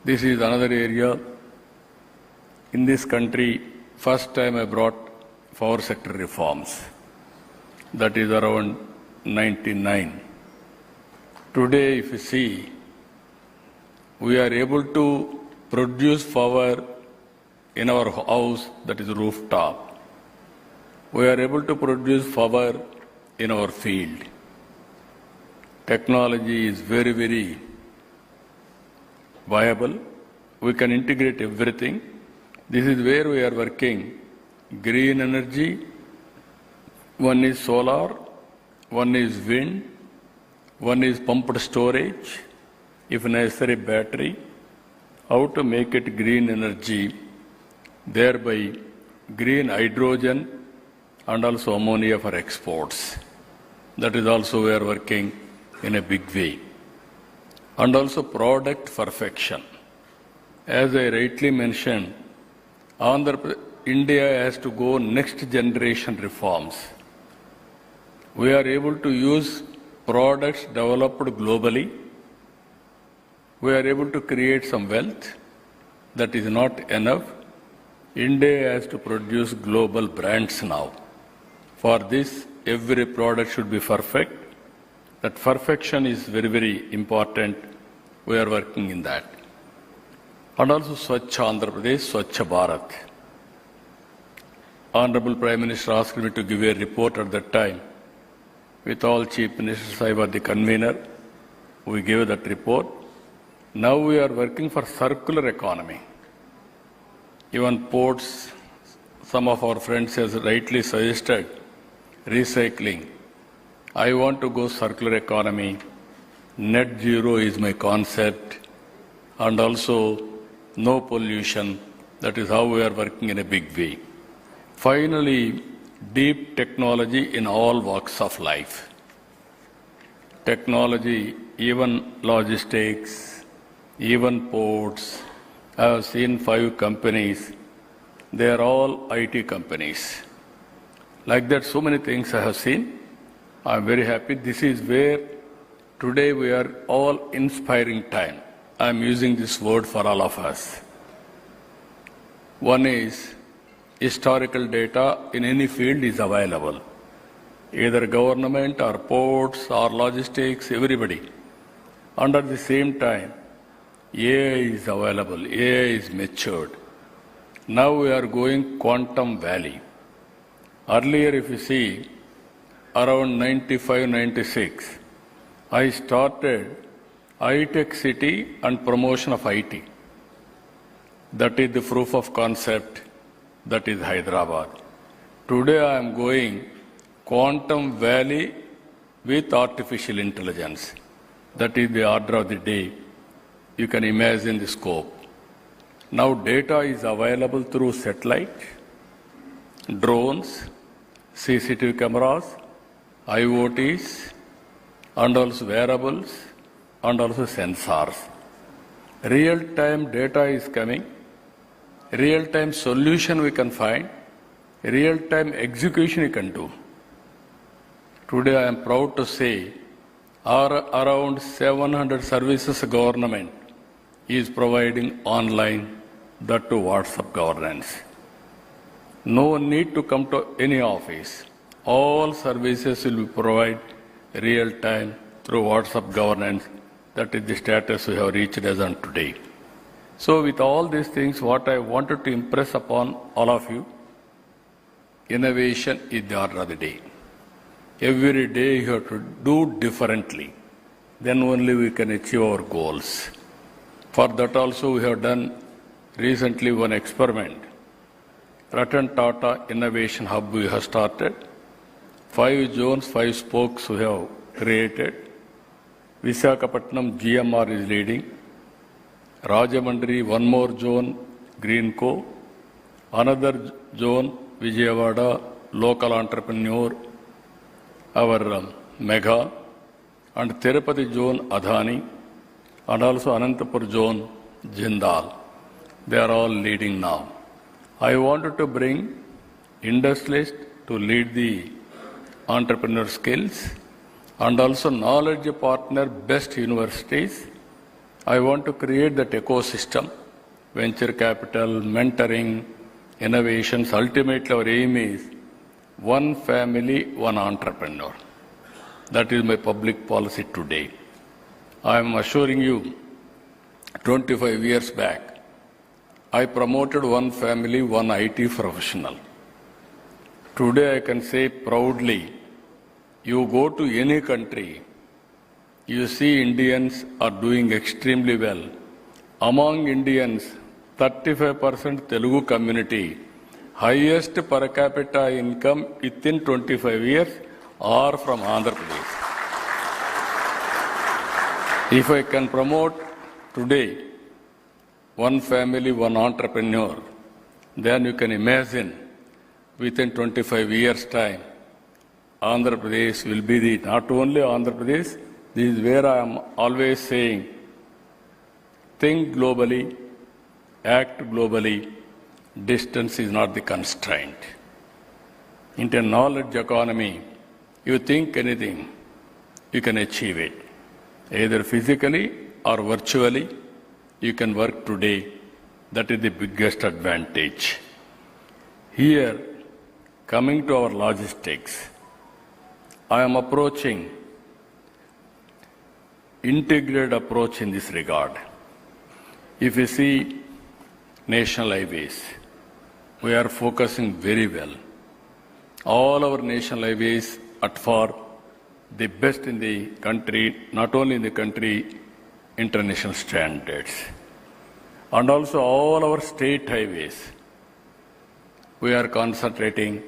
This is another area. In this country, first time I brought power sector reforms. That is around 99. Today, if you see, we are able to produce power in our house, that is rooftop. We are able to produce power in our field. Technology is very, very viable. We can integrate everything. This is where we are working. Green energy, one is solar, one is wind, one is pumped storage, if necessary battery. How to make it green energy, thereby green hydrogen and also ammonia for exports. That is also we are working in a big way. And also product perfection. As I rightly mentioned, India has to go next generation reforms. We are able to use products developed globally. We are able to create some wealth. That is not enough. India has to produce global brands now. For this, every product should be perfect. That perfection is very, very important. We are working in that. And also Swachh Andhra Pradesh, Swachh Bharat. Honorable Prime Minister asked me to give a report at that time. With all Chief Ministers, I was the convener. We gave that report. Now we are working for circular economy. Even ports, some of our friends has rightly suggested recycling. I want to go circular economy. Net zero is my concept, and also no pollution. That is how we are working in a big way. Finally, deep technology in all walks of life. Technology, even logistics, even ports. I have seen 5 companies. They are all IT companies. Like that, so many things I have seen. I am very happy. This is where today we are all inspiring time. I am using this word for all of us. One is historical data in any field is available. Either government or ports or logistics, everybody. Under the same time, AI is available, AI is matured. Now we are going quantum valley. Earlier, if you see, around 95, 96, I started iTech City and promotion of IT. That is the proof of concept, that is Hyderabad. Today I am going quantum valley with artificial intelligence. That is the order of the day. You can imagine the scope. Now data is available through satellite, drones, CCTV cameras, IoTs, and also wearables, and also sensors. Real-time data is coming. Real-time solution we can find. Real-time execution we can do. Today I am proud to say around 700 services government is providing online, that to WhatsApp governance. No need to come to any office. All services will be provided real time through WhatsApp governance. That is the status we have reached as on today. So with all these things, what I wanted to impress upon all of you, innovation is the order of the day. Every day you have to do differently. Then only we can achieve our goals. For that also we have done recently one experiment. Ratan Tata Innovation Hub we have started. 5 zones, 5 spokes we have created. Visakhapatnam GMR is leading. Rajamandri, one more zone, Greenco. Another zone, Vijayawada, local entrepreneur, our Mega. And Tirupati zone, Adhani. And also Anantapur zone, Jindal. They are all leading now. I wanted to bring industrialists to lead the entrepreneur skills and also knowledge partner best universities. I want to create that ecosystem, venture capital, mentoring, innovations. Ultimately, our aim is one family, one entrepreneur. That is my public policy today. I am assuring you, 25 years back, I promoted one family, one IT professional. Today I can say proudly, you go to any country, you see Indians are doing extremely well. Among Indians, 35% Telugu community, highest per capita income within 25 years are from Andhra Pradesh. If I can promote today one family, one entrepreneur, then you can imagine within 25 years' time, Andhra Pradesh will be the, not only Andhra Pradesh, this is where I am always saying, think globally, act globally, distance is not the constraint. In a knowledge economy, you think anything, you can achieve it. Either physically or virtually, you can work today. That is the biggest advantage. Here, coming to our logistics, I am approaching integrated approach in this regard. If you see national highways, we are focusing very well. All our national highways at far the best in the country, not only in the country, international standards. And also all our state highways, we are concentrating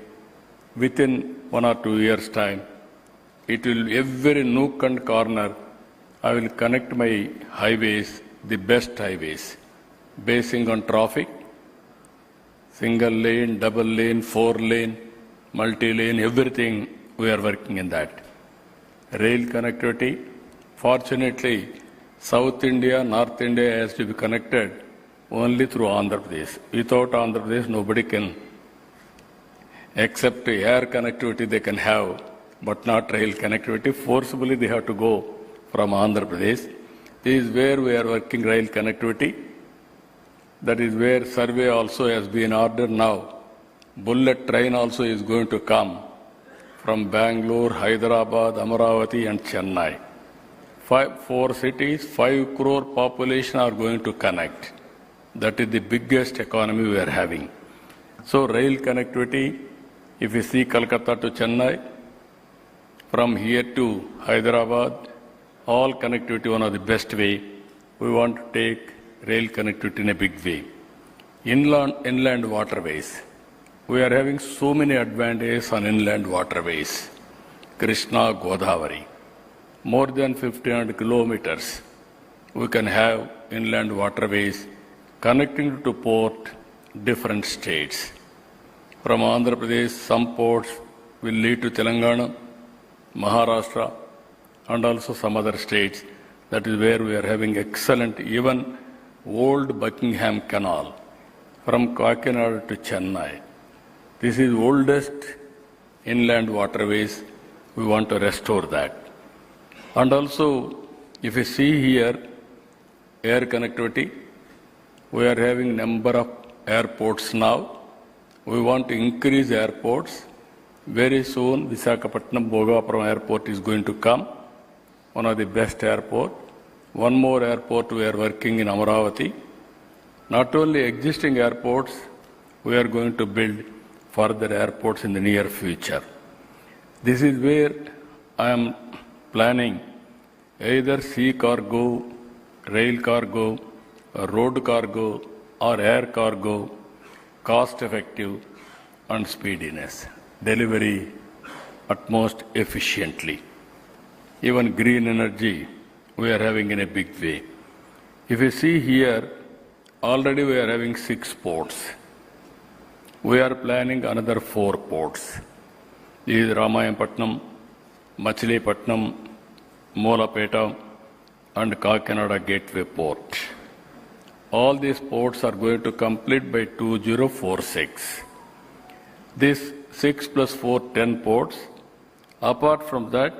within 1 or 2 years' time. It will every nook and corner, I will connect my highways, the best highways, basing on traffic, single lane, double lane, 4-lane, multi-lane, everything we are working in that. Rail connectivity, fortunately, South India, North India has to be connected only through Andhra Pradesh. Without Andhra Pradesh, nobody can, except air connectivity they can have, but not rail connectivity. Forcibly they have to go from Andhra Pradesh. This is where we are working rail connectivity. That is where survey also has been ordered now. Bullet train also is going to come from Bangalore, Hyderabad, Amaravati and Chennai. 4 cities, 5 crore population are going to connect. That is the biggest economy we are having. So rail connectivity, if you see Kolkata to Chennai, from here to Hyderabad, all connectivity one of the best way. We want to take rail connectivity in a big way. Inland waterways. We are having so many advantages on inland waterways. Krishna, Godavari. More than 1,500 kilometers. We can have inland waterways connecting to port, different states. From Andhra Pradesh, some ports will lead to Telangana, Maharashtra, and also some other states. That is where we are having excellent, even old Buckingham Canal from Kakinada to Chennai. This is oldest inland waterways. We want to restore that. And also, if you see here, air connectivity, we are having number of airports now. We want to increase airports. Very soon, Visakhapatnam Bhogapuram Airport is going to come, one of the best airport. One more airport we are working in Amaravati. Not only existing airports, we are going to build further airports in the near future. This is where I am planning either sea cargo, rail cargo, road cargo, or air cargo, cost effective and speediness, delivery at most efficiently. Even green energy, we are having in a big way. If you see here, already we are having 6 ports. We are planning another 4 ports. This is Ramayapatnam, Machilipatnam, Molapeta, and Kakinada Gateway Port. All these ports are going to complete by 2046. This 6 plus 4, 10 ports. Apart from that,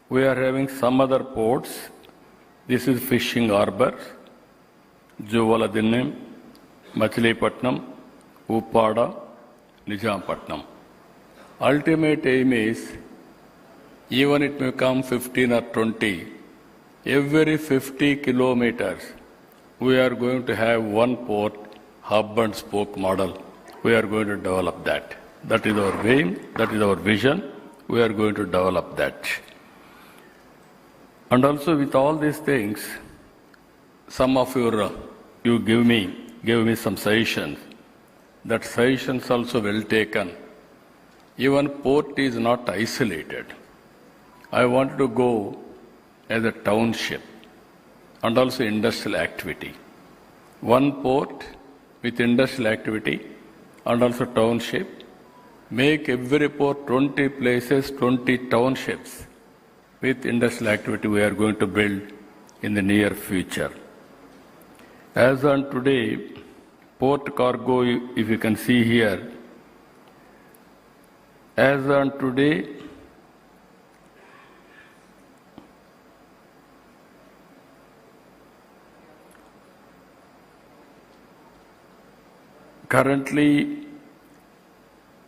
we are having some other ports. This is Fishing Harbour, Juvaladinnem, Machilipatnam, Uppada, Nijampatnam. Ultimate aim is, even it may come 15 or 20, every 50 kilometers, we are going to have one port, hub and spoke model. We are going to develop that. That is our aim, that is our vision. We are going to develop that. And also with all these things, some of you gave me some suggestions. That suggestions also well taken. Even port is not isolated. I want to go as a township and also industrial activity. One port with industrial activity and also township. Make every port 20 places, 20 townships with industrial activity we are going to build in the near future. As on today, port cargo, if you can see here, as on today, currently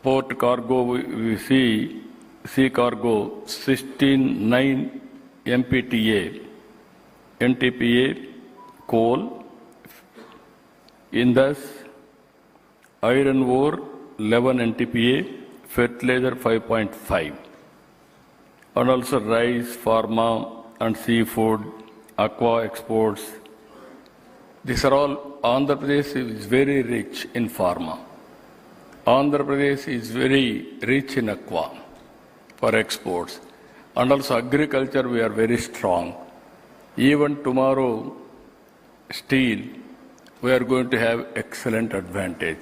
port cargo we see sea cargo 16.9 MPTA, NTPA, coal, Indus, iron ore 11 NTPA, fertilizer 5.5, and also rice, pharma and seafood, aqua exports. These are all, Andhra Pradesh is very rich in pharma. Andhra Pradesh is very rich in aqua for exports. And also agriculture, we are very strong. Even tomorrow, steel, we are going to have excellent advantage.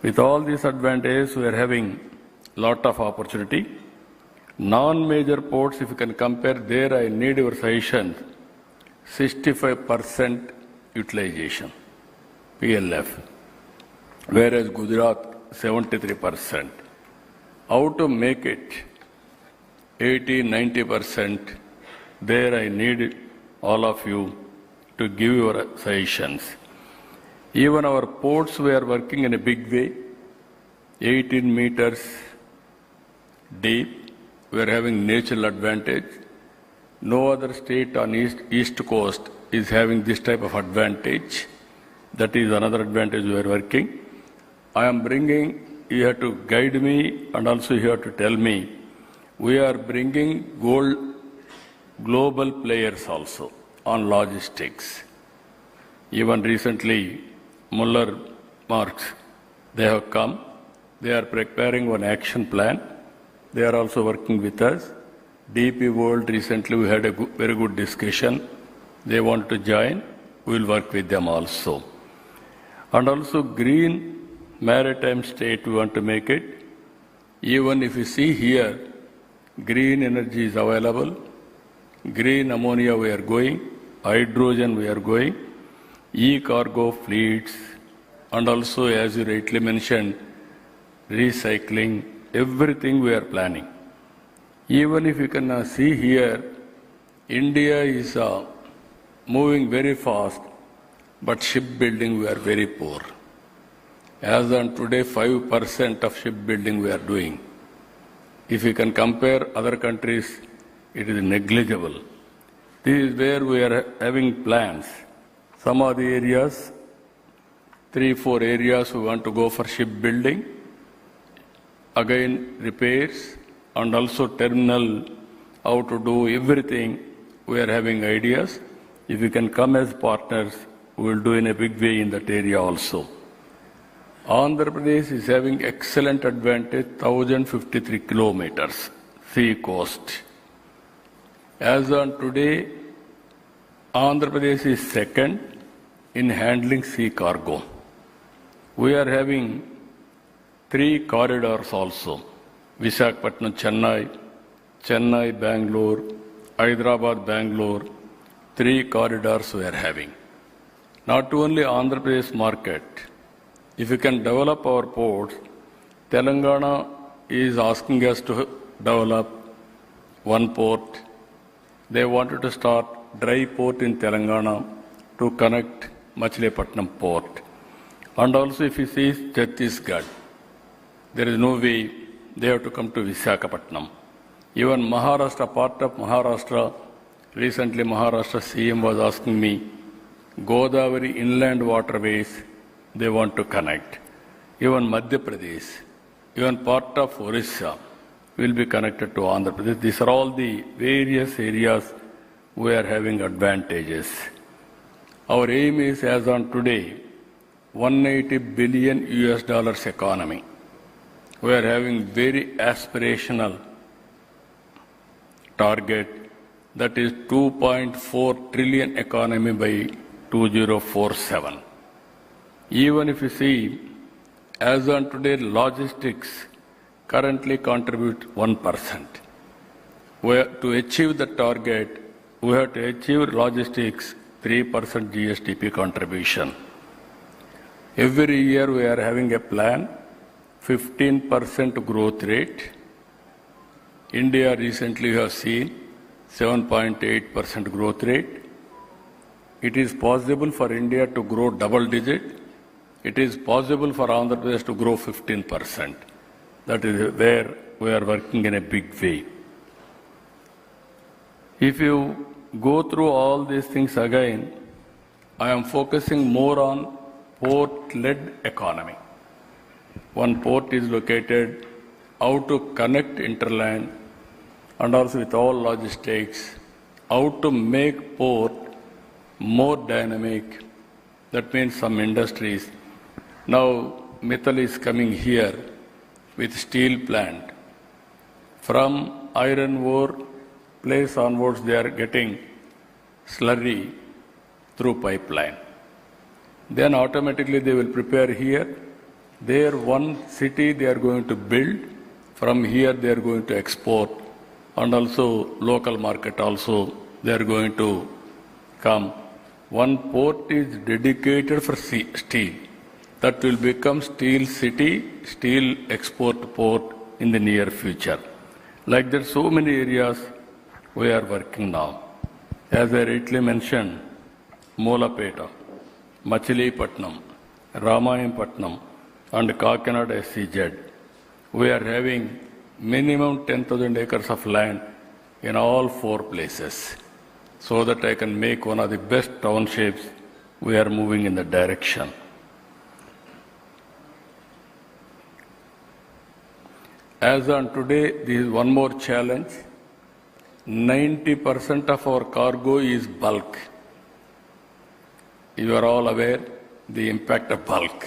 With all these advantages, we are having lot of opportunity. Non-major ports, if you can compare, there I need your suggestion, 65% utilization, PLF, whereas Gujarat, 73%. How to make it 80-90%, there I need all of you to give your suggestions. Even our ports, we are working in a big way, 18 meters deep. We are having natural advantage. No other state on east coast is having this type of advantage. That is another advantage we are working. I am bringing, you have to guide me and also you have to tell me, we are bringing global players also on logistics. Even recently, Muller Marx, they have come. They are preparing one action plan. They are also working with us. DP World, recently we had a very good discussion. They want to join. We will work with them also. And also green maritime state, we want to make it. Even if you see here, green energy is available. Green ammonia we are going. Hydrogen we are going. E-cargo fleets. And also, as you rightly mentioned, recycling, everything we are planning. Even if you can see here, India is moving very fast, but shipbuilding we are very poor. As on today, 5% of shipbuilding we are doing. If you can compare other countries, it is negligible. This is where we are having plans. Some of the areas, 3-4 areas we want to go for shipbuilding. Again, repairs and also terminal, how to do everything. We are having ideas. If we can come as partners, we will do in a big way in that area also. Andhra Pradesh is having excellent advantage, 1,053 kilometers, sea coast. As on today, Andhra Pradesh is second in handling sea cargo. We are having 3 corridors also. Visakhapatnam, Chennai, Bangalore, Hyderabad, Bangalore. 3 corridors we are having. Not only Andhra Pradesh market, if we can develop our ports, Telangana is asking us to develop one port. They wanted to start dry port in Telangana to connect Machilipatnam port. And also if you see Chhattisgarh, there is no way they have to come to Visakhapatnam. Even Maharashtra, part of Maharashtra, recently Maharashtra CM was asking me, Godavari inland waterways, they want to connect. Even Madhya Pradesh, even part of Orissa will be connected to Andhra Pradesh. These are all the various areas we are having advantages. Our aim is, as on today, $180 billion economy. We are having very aspirational target, that is 2.4 trillion economy by 2047. Even if you see, as on today, logistics currently contribute 1%. To achieve the target, we have to achieve logistics 3% GSDP contribution. Every year we are having a plan, 15% growth rate. India recently has seen 7.8% growth rate. It is possible for India to grow double digit. It is possible for Andhra Pradesh to grow 15%. That is where we are working in a big way. If you go through all these things again, I am focusing more on port-led economy. One port is located, how to connect interland, and also with all logistics, how to make port more dynamic. That means some industries. Now, Mittal is coming here with steel plant. From iron ore place onwards, they are getting slurry through pipeline. Then automatically they will prepare here. There one city they are going to build. From here they are going to export, and also local market also they are going to come. One port is dedicated for steel. That will become steel city, steel export port in the near future. Like that, so many areas we are working now. As I rightly mentioned, Molapeta, Machilipatnam, Ramayapatnam, and Kakinada SEZ. We are having minimum 10,000 acres of land in all 4 places, so that I can make one of the best townships. We are moving in that direction. As on today, this is one more challenge. 90% of our cargo is bulk. You are all aware the impact of bulk.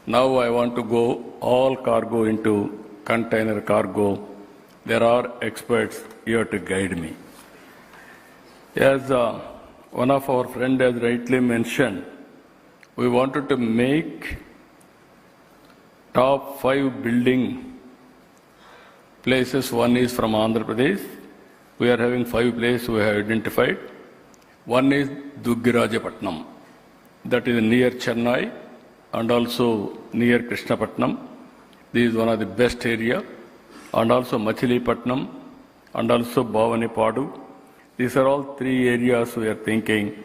Now I want to go all cargo into container cargo. There are experts here to guide me. As one of our friends has rightly mentioned, we wanted to make top 5 building places. One is from Andhra Pradesh. We are having 5 places we have identified. One is Duggirajapatnam, that is near Chennai and also near Krishnapatnam. This is one of the best area. And also Machilipatnam and also Bhavanipadu. These are all 3 areas we are thinking.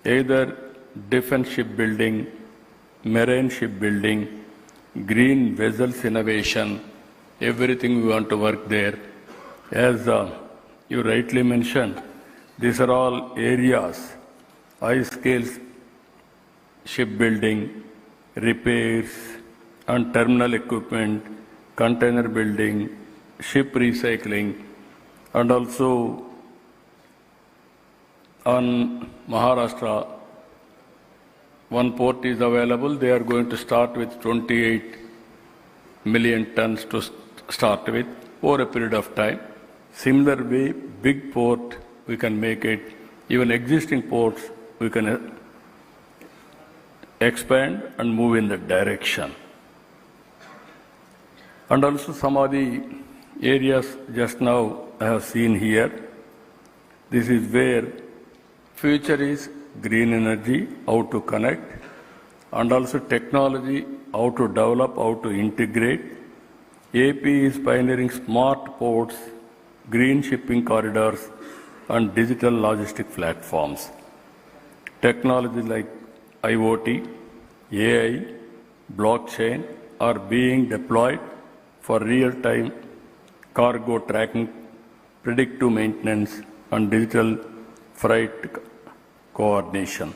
Either defense shipbuilding, marine shipbuilding, green vessels innovation, everything we want to work there. As you rightly mentioned, these are all areas, high-scale shipbuilding, repairs, and terminal equipment, container building, ship recycling, and also on Maharashtra, one port is available. They are going to start with 28 million tons to start with over a period of time. Similar way, big port, we can make it. Even existing ports, we can expand and move in that direction. And also some of the areas just now I have seen here. This is where future is green energy, how to connect, and also technology, how to develop, how to integrate. AP is pioneering smart ports, green shipping corridors, and digital logistic platforms. Technologies like IoT, AI, blockchain are being deployed for real-time cargo tracking, predictive maintenance, and digital freight coordination.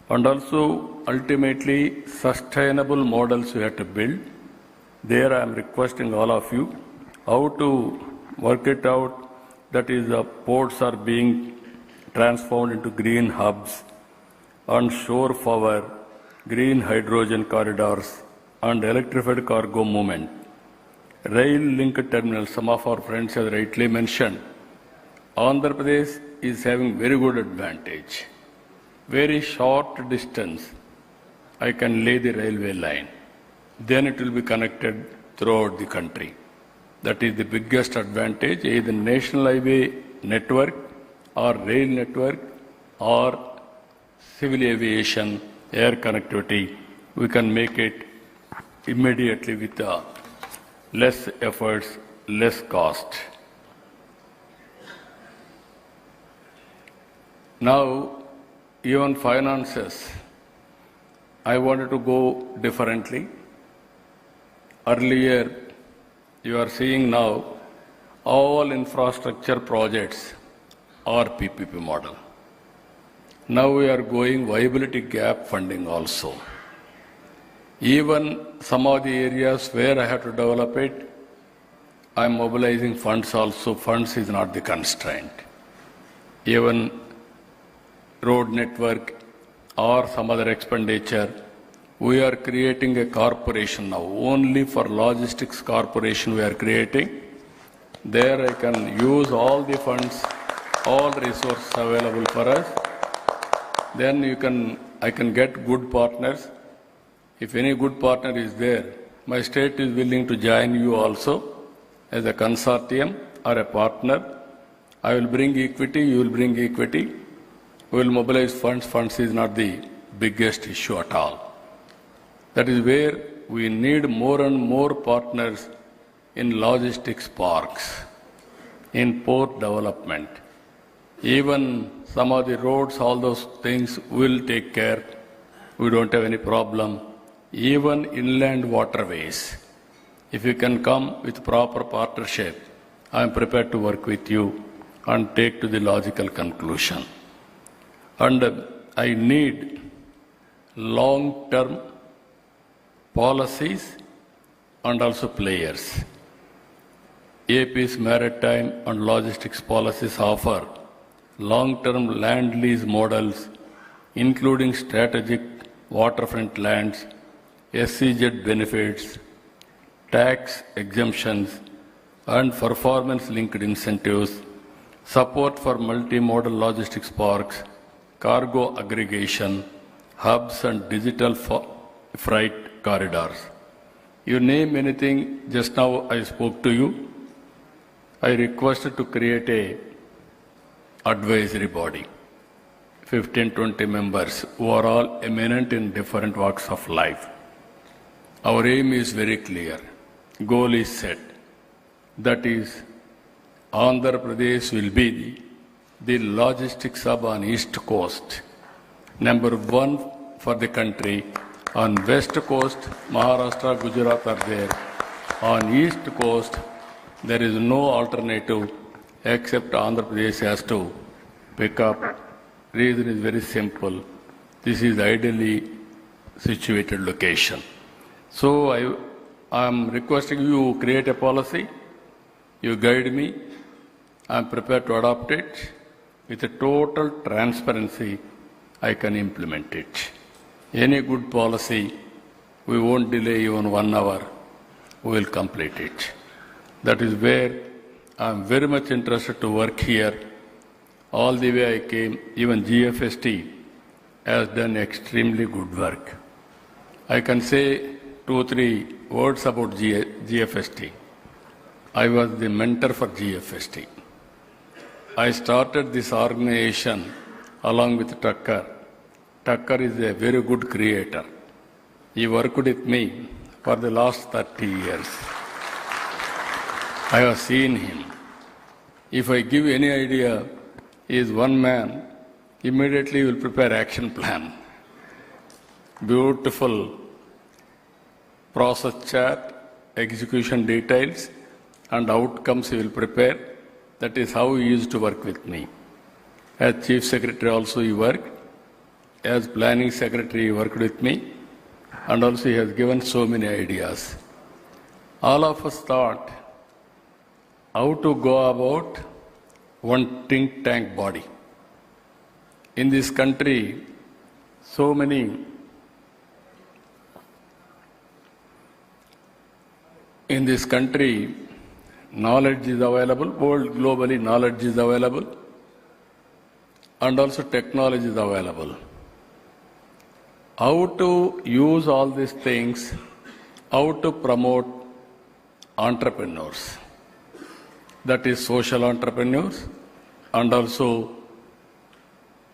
And also, ultimately, sustainable models we have to build. There I am requesting all of you how to work it out. That is, the ports are being transformed into green hubs, and shore power, green hydrogen corridors, and electrified cargo movement. Rail link terminals, some of our friends have rightly mentioned. Andhra Pradesh is having very good advantage. Very short distance, I can lay the railway line. Then it will be connected throughout the country. That is the biggest advantage, either national highway network or rail network or civil aviation, air connectivity. We can make it immediately with less efforts, less cost. Now, even finances, I wanted to go differently. Earlier, you are seeing now, all infrastructure projects are PPP model. Now we are going viability gap funding also. Even some of the areas where I have to develop it, I am mobilizing funds also. Funds is not the constraint. Even road network or some other expenditure, we are creating a corporation now. Only for logistics corporation we are creating. There I can use all the funds all resources available for us. Then I can get good partners. If any good partner is there, my state is willing to join you also as a consortium or a partner. I will bring equity, you will bring equity. We will mobilize funds. Funds is not the biggest issue at all. That is where we need more and more partners in logistics parks, in port development. Even some of the roads, all those things will take care. We don't have any problem. Even inland waterways. If you can come with proper partnership, I am prepared to work with you and take to the logical conclusion. And I need long-term policies and also players. AP's maritime and logistics policies offer long-term land lease models, including strategic waterfront lands, SEZ benefits, tax exemptions, and performance-linked incentives, support for multimodal logistics parks, cargo aggregation, hubs, and digital freight corridors. You name anything, just now I spoke to you. I requested to create a advisory body, 15-20 members who are all eminent in different walks of life. Our aim is very clear. Goal is set. That is, Andhra Pradesh will be the logistics hub on East Coast. Number one for the country. On West Coast, Maharashtra, Gujarat are there. On East Coast, there is no alternative except Andhra Pradesh has to pick up. Reason is very simple. This is ideally situated location. So I am requesting you create a policy. You guide me. I am prepared to adopt it. With a total transparency, I can implement it. Any good policy, we won't delay even 1 hour. We will complete it. That is where I am very much interested to work here. All the way I came, even GFST has done extremely good work. I can say 2 or 3 words about GFST. I was the mentor for GFST. I started this organization along with Tucker. Tucker is a very good creator. He worked with me for the last 30 years. I have seen him. If I give any idea, he is one man, immediately he will prepare action plan. Beautiful process chart, execution details, and outcomes he will prepare. That is how he used to work with me. As Chief Secretary also he worked. As Planning Secretary he worked with me. And also he has given so many ideas. All of us thought how to go about one think tank body. In this country, so many knowledge is available, world globally knowledge is available, and also technology is available. How to use all these things, how to promote entrepreneurs, that is social entrepreneurs and also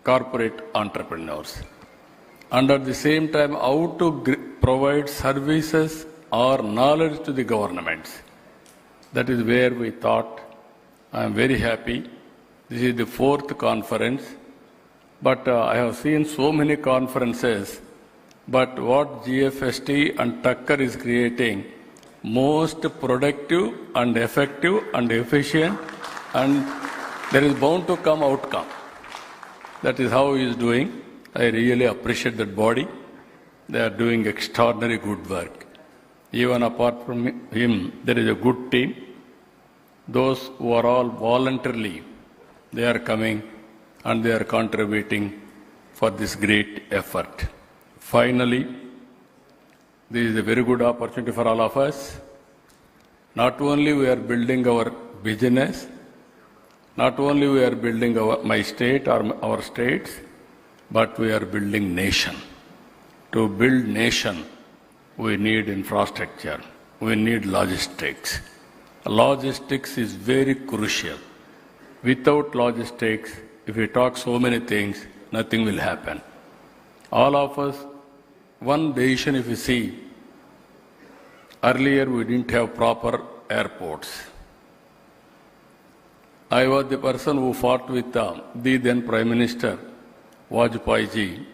corporate entrepreneurs. And at the same time, how to provide services or knowledge to the governments. That is where we thought, I am very happy. This is the 4th conference, but I have seen so many conferences, but what GFST and Tucker is creating, most productive and effective and efficient, and there is bound to come outcome. That is how he is doing. I really appreciate that body. They are doing extraordinary good work. Even apart from him, there is a good team. Those who are all voluntarily, they are coming and they are contributing for this great effort. Finally, this is a very good opportunity for all of us. Not only we are building our business, Not only we are building my state or our states, but we are building nation. To build nation, we need infrastructure. We need logistics. Logistics is very crucial. Without logistics, if we talk so many things, nothing will happen. All of us, one decision if you see, earlier we didn't have proper airports. I was the person who fought with the then Prime Minister, Vajpayee ji,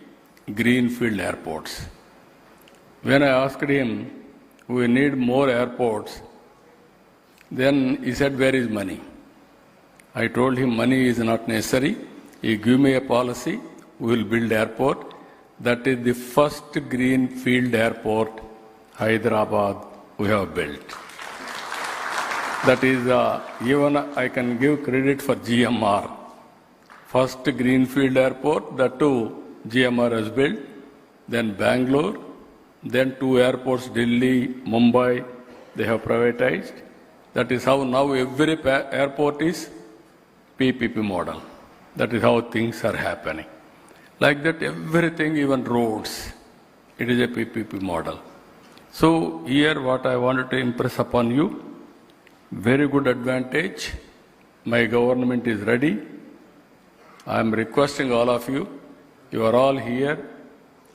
greenfield airports. When I asked him, we need more airports, then he said, where is money? I told him money is not necessary. He gave me a policy, we will build airport. That is the first greenfield airport, Hyderabad, we have built. That is, even I can give credit for GMR. First greenfield airport, that too GMR has built. Then Bangalore, then 2 airports, Delhi, Mumbai, they have privatized. That is how now every airport is PPP model. That is how things are happening. Like that, everything, even roads, it is a PPP model. So here what I wanted to impress upon you, very good advantage. My government is ready. I am requesting all of you, you are all here.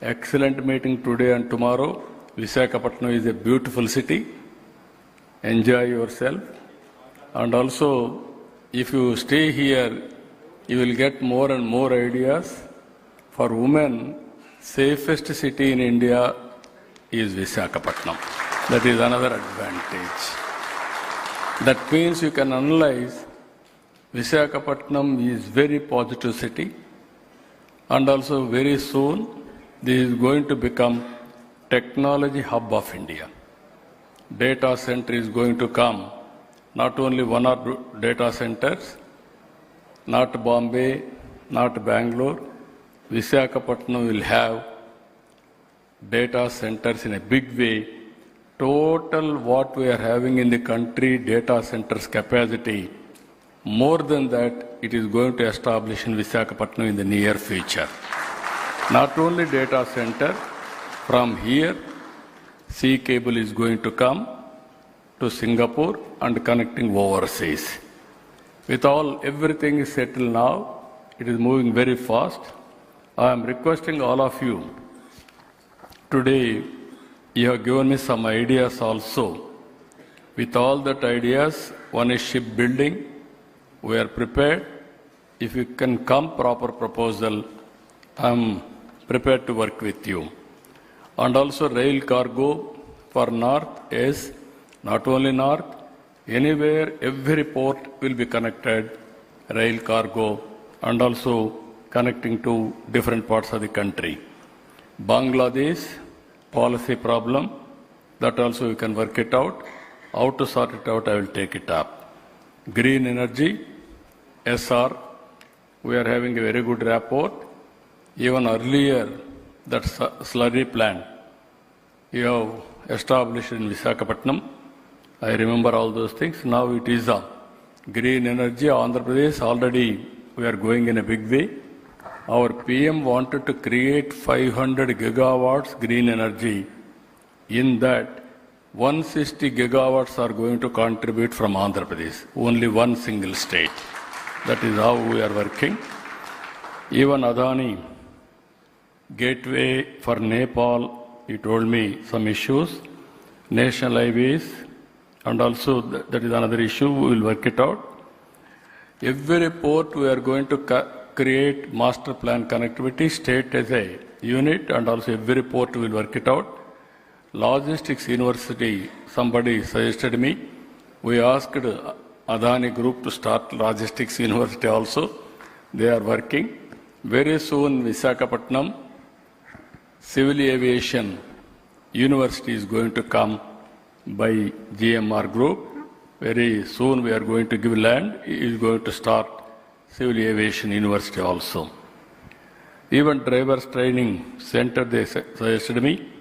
Excellent meeting today and tomorrow. Visakhapatnam is a beautiful city. Enjoy yourself. And also, if you stay here, you will get more and more ideas. For women, safest city in India is Visakhapatnam. That is another advantage. That means you can analyze Visakhapatnam is very positive city, and also very soon this is going to become technology hub of India. Data center is going to come, not only one or two data centers, not Bombay, not Bangalore. Visakhapatnam will have data centers in a big way. Total what we are having in the country, data centers capacity, more than that, it is going to establish in Visakhapatnam in the near future. Not only data center, from here, sea cable is going to come to Singapore and connecting overseas. With everything is settled now, it is moving very fast. I am requesting all of you, today you have given me some ideas also. With all that ideas, one is shipbuilding, we are prepared. If you can come proper proposal, I am prepared to work with you. And also rail cargo for north is not only north, anywhere, every port will be connected, rail cargo, and also connecting to different parts of the country. Bangladesh, policy problem, that also you can work it out. How to sort it out, I will take it up. Green energy, SR, we are having a very good rapport. Even earlier, that slurry plant you have established in Visakhapatnam. I remember all those things. Now it is green energy. Andhra Pradesh already we are going in a big way. Our PM wanted to create 500 gigawatts green energy. In that, 160 gigawatts are going to contribute from Andhra Pradesh, only one single state. That is how we are working. Even Adani, gateway for Nepal, he told me some issues, national highways, and also that is another issue, we will work it out. Every port we are going to create master plan connectivity, state as a unit, and also every port will work it out. Logistics University, somebody suggested me, we asked Adani Group to start Logistics University also. They are working. Very soon, Visakhapatnam Civil Aviation University is going to come by GMR Group. Very soon we are going to give land. It is going to start Civil Aviation University also. Even drivers training center they suggested me.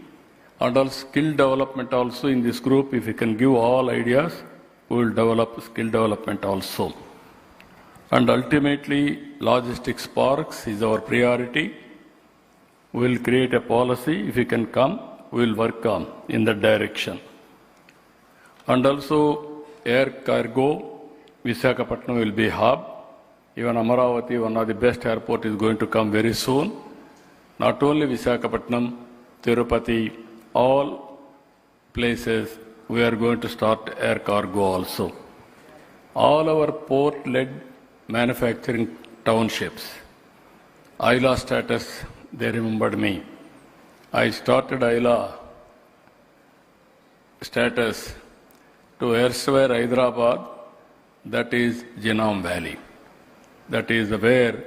And also skill development also in this group. If you can give all ideas, we will develop skill development also. And ultimately, logistics parks is our priority. We'll create a policy. If you can come, we'll work on in that direction. And also, air cargo, Visakhapatnam will be hub. Even Amaravati, one of the best airport, is going to come very soon. Not only Visakhapatnam, Tirupati, all places, we are going to start air cargo also. All our port-led manufacturing townships, ILA status, they remembered me. I started ILA status to erstwhile Hyderabad, that is Genome Valley. That is where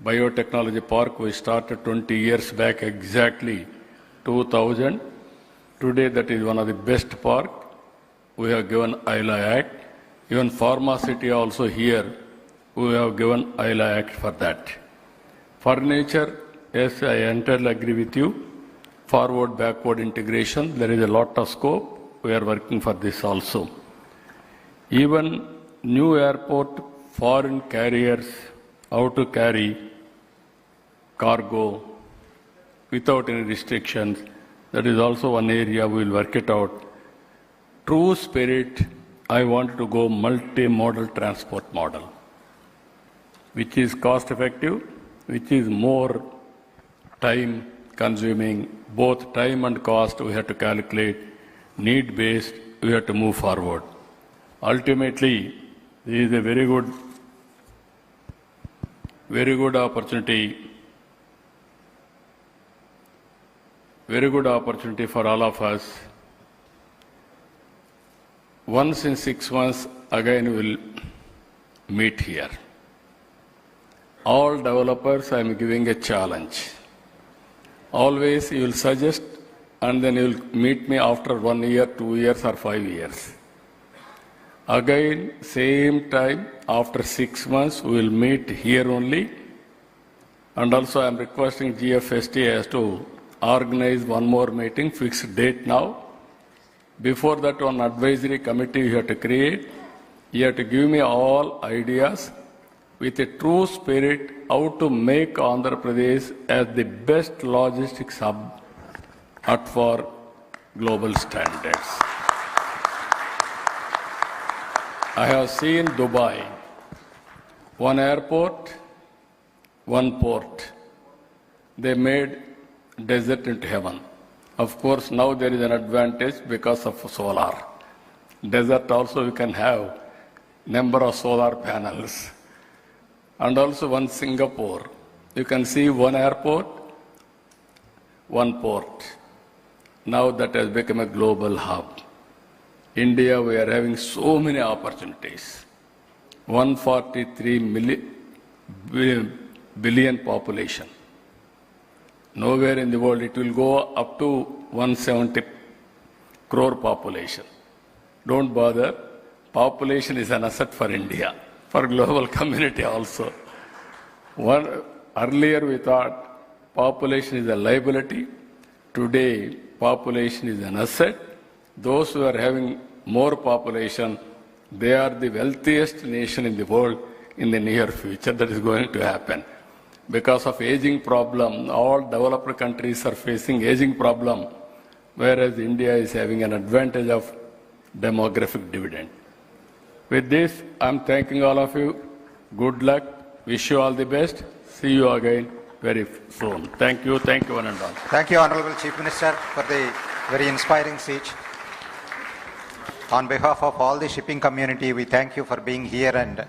biotechnology park we started 20 years back, exactly 2000. Today that is one of the best park. We have given ILA Act. Even Pharma City also here, we have given ILA Act for that. Furniture, yes, I entirely agree with you. Forward, backward integration, there is a lot of scope. We are working for this also. Even new airport, foreign carriers, how to carry cargo without any restrictions. That is also one area we will work it out. True spirit, I want to go multimodal transport model, which is cost effective, which is more time consuming, both time and cost we have to calculate, need based, we have to move forward. Ultimately, this is a very good opportunity for all of us. Once in 6 months, again we'll meet here. All developers, I am giving a challenge. Always you will suggest and then you will meet me after 1 year, 2 years or 5 years. Again, same time, after 6 months, we will meet here only. And also I am requesting GFST as to organize one more meeting, fixed date now. Before that, one advisory committee you have to create. You have to give me all ideas with a true spirit how to make Andhra Pradesh as the best logistics hub at for global standards. I have seen Dubai, one airport, one port. They made desert into heaven. Of course, now there is an advantage because of solar. Desert also we can have number of solar panels. And also one Singapore. You can see one airport, one port. Now that has become a global hub. India, we are having so many opportunities. 143 billion population. Nowhere in the world it will go up to 170 crore population. Don't bother. Population is an asset for India, for global community also. Earlier we thought population is a liability. Today, population is an asset. Those who are having more population, they are the wealthiest nation in the world in the near future. That is going to happen. Because of aging problem, all developed countries are facing aging problem, whereas India is having an advantage of demographic dividend. With this, I'm thanking all of you. Good luck. Wish you all the best. See you again very soon. Thank you, one and all. Thank you, Honorable Chief Minister, for the very inspiring speech. On behalf of all the shipping community, we thank you for being here and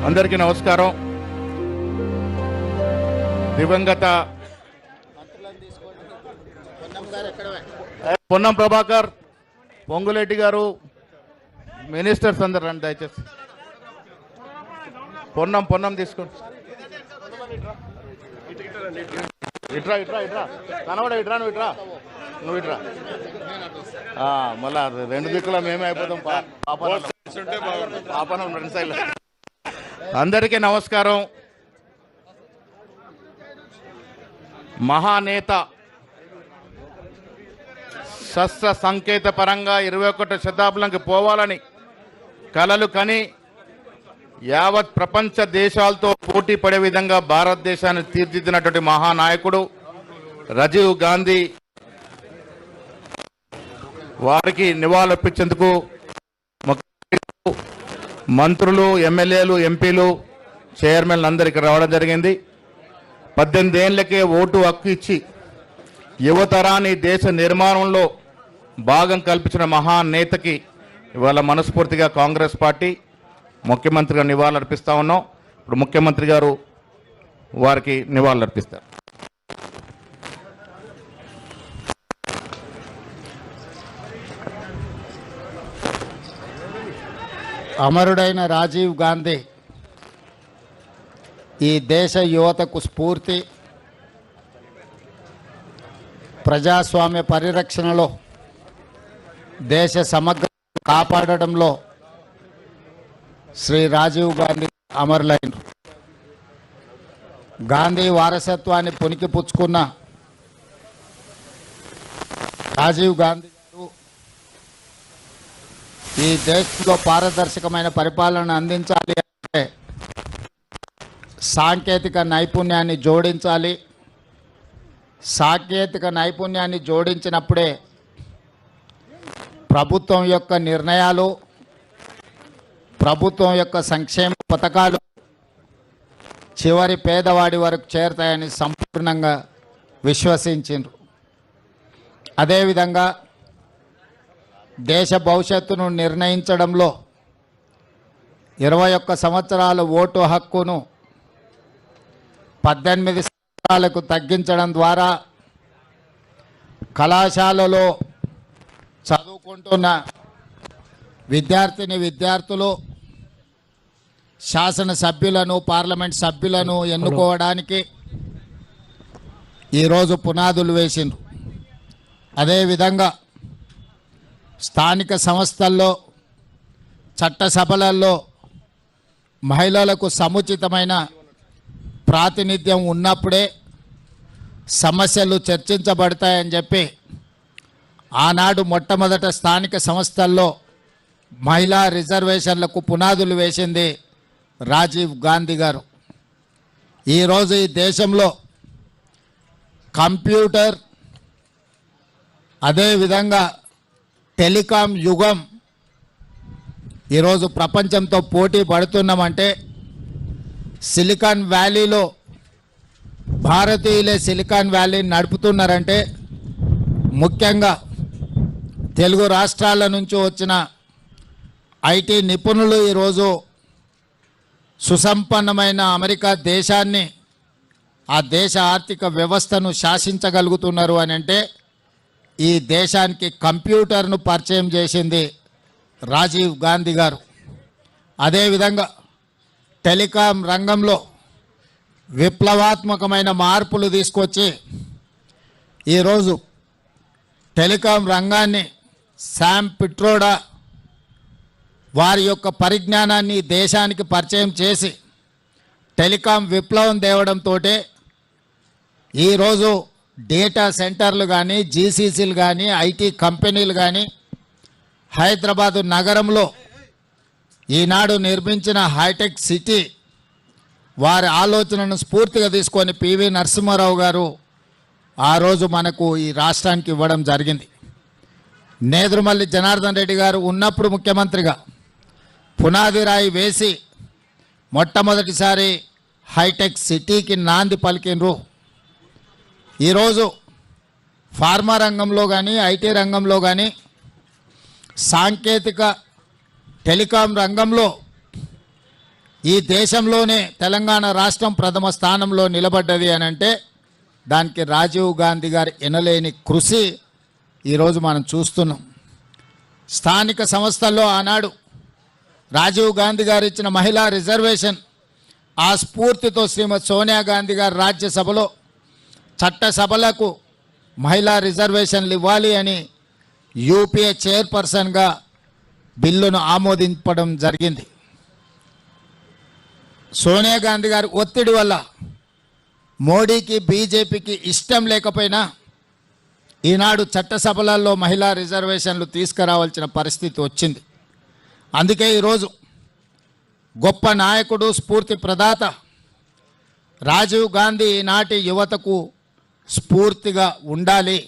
అందరికీ నమస్కారం. దివంగత పొన్నం ప్రభాకర్, పొంగులేటి గారు, ministers అందరు రండి దయచేసి. పొన్నం తీసుకోండి. ఇట్రా కనబడ నువ్వు ఇట్రా మళ్ళా రెండు దిక్కుల మేమే అయిపోతాం. పాపనం రెండు సైడ్లు. అందరికీ నమస్కారం. మహానేత శస్త్ర సంకేత పరంగా 21వ శతాబ్దంకి పోవాలని కలలు కని యావత్ ప్రపంచ దేశాలతో పోటీ పడే విధంగా భారతదేశాన్ని తీర్చిదిద్దినటువంటి మహానాయకుడు రాజీవ్ గాంధీ. వారికి నివాళులర్పించేందుకు మంత్రులు, ఎమ్మెల్యేలు, ఎంపీలు, చైర్మన్లు అందరికీ రావడం జరిగింది. 18 ఏళ్లకే ఓటు హక్కు ఇచ్చి యువతరాన్ని దేశ నిర్మాణంలో భాగం కల్పించిన మహానేతకి ఇవాళ మనస్ఫూర్తిగా కాంగ్రెస్ పార్టీ ముఖ్యమంత్రిగా నివాళులర్పిస్తా ఉన్నాం. ఇప్పుడు ముఖ్యమంత్రి గారు వారికి నివాళులర్పిస్తారు. అమరుడైన రాజీవ్ గాంధీ ఈ దేశ యువతకు స్ఫూర్తి. ప్రజాస్వామ్య పరిరక్షణలో, దేశ సమగ్ర కాపాడడంలో శ్రీ రాజీవ్ గాంధీ అమరులైన. గాంధీ వారసత్వాన్ని పుణికిపుచ్చుకున్న రాజీవ్ గాంధీ గారు ఈ దేశంలో పారదర్శకమైన పరిపాలన అందించాలి అంటే సాంకేతిక నైపుణ్యాన్ని జోడించాలి. సాంకేతిక నైపుణ్యాన్ని జోడించినప్పుడే ప్రభుత్వం యొక్క నిర్ణయాలు, ప్రభుత్వం యొక్క సంక్షేమ పథకాలు చివరి పేదవాడి వరకు చేరుతాయని సంపూర్ణంగా విశ్వసించారు. అదేవిధంగా దేశ భవిష్యత్తును నిర్ణయించడంలో 21 సంవత్సరాల ఓటు హక్కును 18 సంవత్సరాలకు తగ్గించడం ద్వారా కళాశాలలో చదువుకుంటున్న విద్యార్థులు శాసనసభ్యులను, పార్లమెంట్ సభ్యులను ఎన్నుకోవడానికి ఈరోజు పునాదులు వేసిండ్రు. అదేవిధంగా స్థానిక సంస్థల్లో, చట్టసభలలో మహిళలకు సముచితమైన ప్రాతినిధ్యం ఉన్నప్పుడే సమస్యలు చర్చించబడతాయని చెప్పి ఆనాడు మొట్టమొదట స్థానిక సంస్థల్లో మహిళా రిజర్వేషన్లకు పునాదులు వేసింది రాజీవ్ గాంధీ గారు. ఈరోజు ఈ దేశంలో కంప్యూటర్, అదేవిధంగా టెలికాం యుగం ఈరోజు ప్రపంచంతో పోటీ పడుతున్నామంటే సిలికాన్ వ్యాలీలో భారతీయులే సిలికాన్ వ్యాలీని నడుపుతున్నారంటే ముఖ్యంగా తెలుగు రాష్ట్రాల నుంచి వచ్చిన ఐటీ నిపుణులు ఈరోజు సుసంపన్నమైన అమెరికా దేశాన్ని, ఆ దేశ ఆర్థిక వ్యవస్థను శాసించగలుగుతున్నారు అని అంటే ఈ దేశానికి కంప్యూటర్ను పరిచయం చేసింది రాజీవ్ గాంధీ గారు. అదేవిధంగా టెలికాం రంగంలో విప్లవాత్మకమైన మార్పులు తీసుకొచ్చి ఈరోజు టెలికాం రంగాన్ని శామ్ పిట్రోడా వారి యొక్క పరిజ్ఞానాన్ని దేశానికి పరిచయం చేసి టెలికాం విప్లవం తేవడంతో ఈరోజు డేటా సెంటర్లు కానీ, జీసీసీలు కానీ, ఐటీ కంపెనీలు కానీ హైదరాబాదు నగరంలో ఈనాడు నిర్మించిన హైటెక్ సిటీ వారి ఆలోచనను స్ఫూర్తిగా తీసుకొని పివి నరసింహారావు గారు ఆ రోజు మనకు ఈ రాష్ట్రానికి ఇవ్వడం జరిగింది. నేదురుమల్లి జనార్దన్ రెడ్డి గారు ఉన్నప్పుడు ముఖ్యమంత్రిగా పునాది రాయి వేసి మొట్టమొదటిసారి హైటెక్ సిటీకి నాంది పలికినరు. ఈరోజు ఫార్మా రంగంలో కానీ, ఐటీ రంగంలో కానీ, సాంకేతిక టెలికాం రంగంలో ఈ దేశంలోనే తెలంగాణ రాష్ట్రం ప్రథమ స్థానంలో నిలబడ్డది అని అంటే దానికి రాజీవ్ గాంధీ గారి ఎనలేని కృషి ఈరోజు మనం చూస్తున్నాం. స్థానిక సంస్థల్లో ఆనాడు రాజీవ్ గాంధీ గారు ఇచ్చిన మహిళా రిజర్వేషన్, ఆ స్ఫూర్తితో శ్రీమతి సోనియా గాంధీ గారు రాజ్యసభలో చట్టసభలకు మహిళా రిజర్వేషన్లు ఇవ్వాలి అని యూపీఏ చైర్పర్సన్గా బిల్లును ఆమోదించడం జరిగింది. సోనియా గాంధీ గారి ఒత్తిడి వల్ల మోడీకి బీజేపీకి ఇష్టం లేకపోయినా ఈనాడు చట్టసభలలో మహిళా రిజర్వేషన్లు తీసుకురావాల్సిన పరిస్థితి వచ్చింది. అందుకే ఈరోజు గొప్ప నాయకుడు, స్ఫూర్తి ప్రదాత రాజీవ్ గాంధీ ఈనాటి యువతకు స్ఫూర్తిగా ఉండాలి.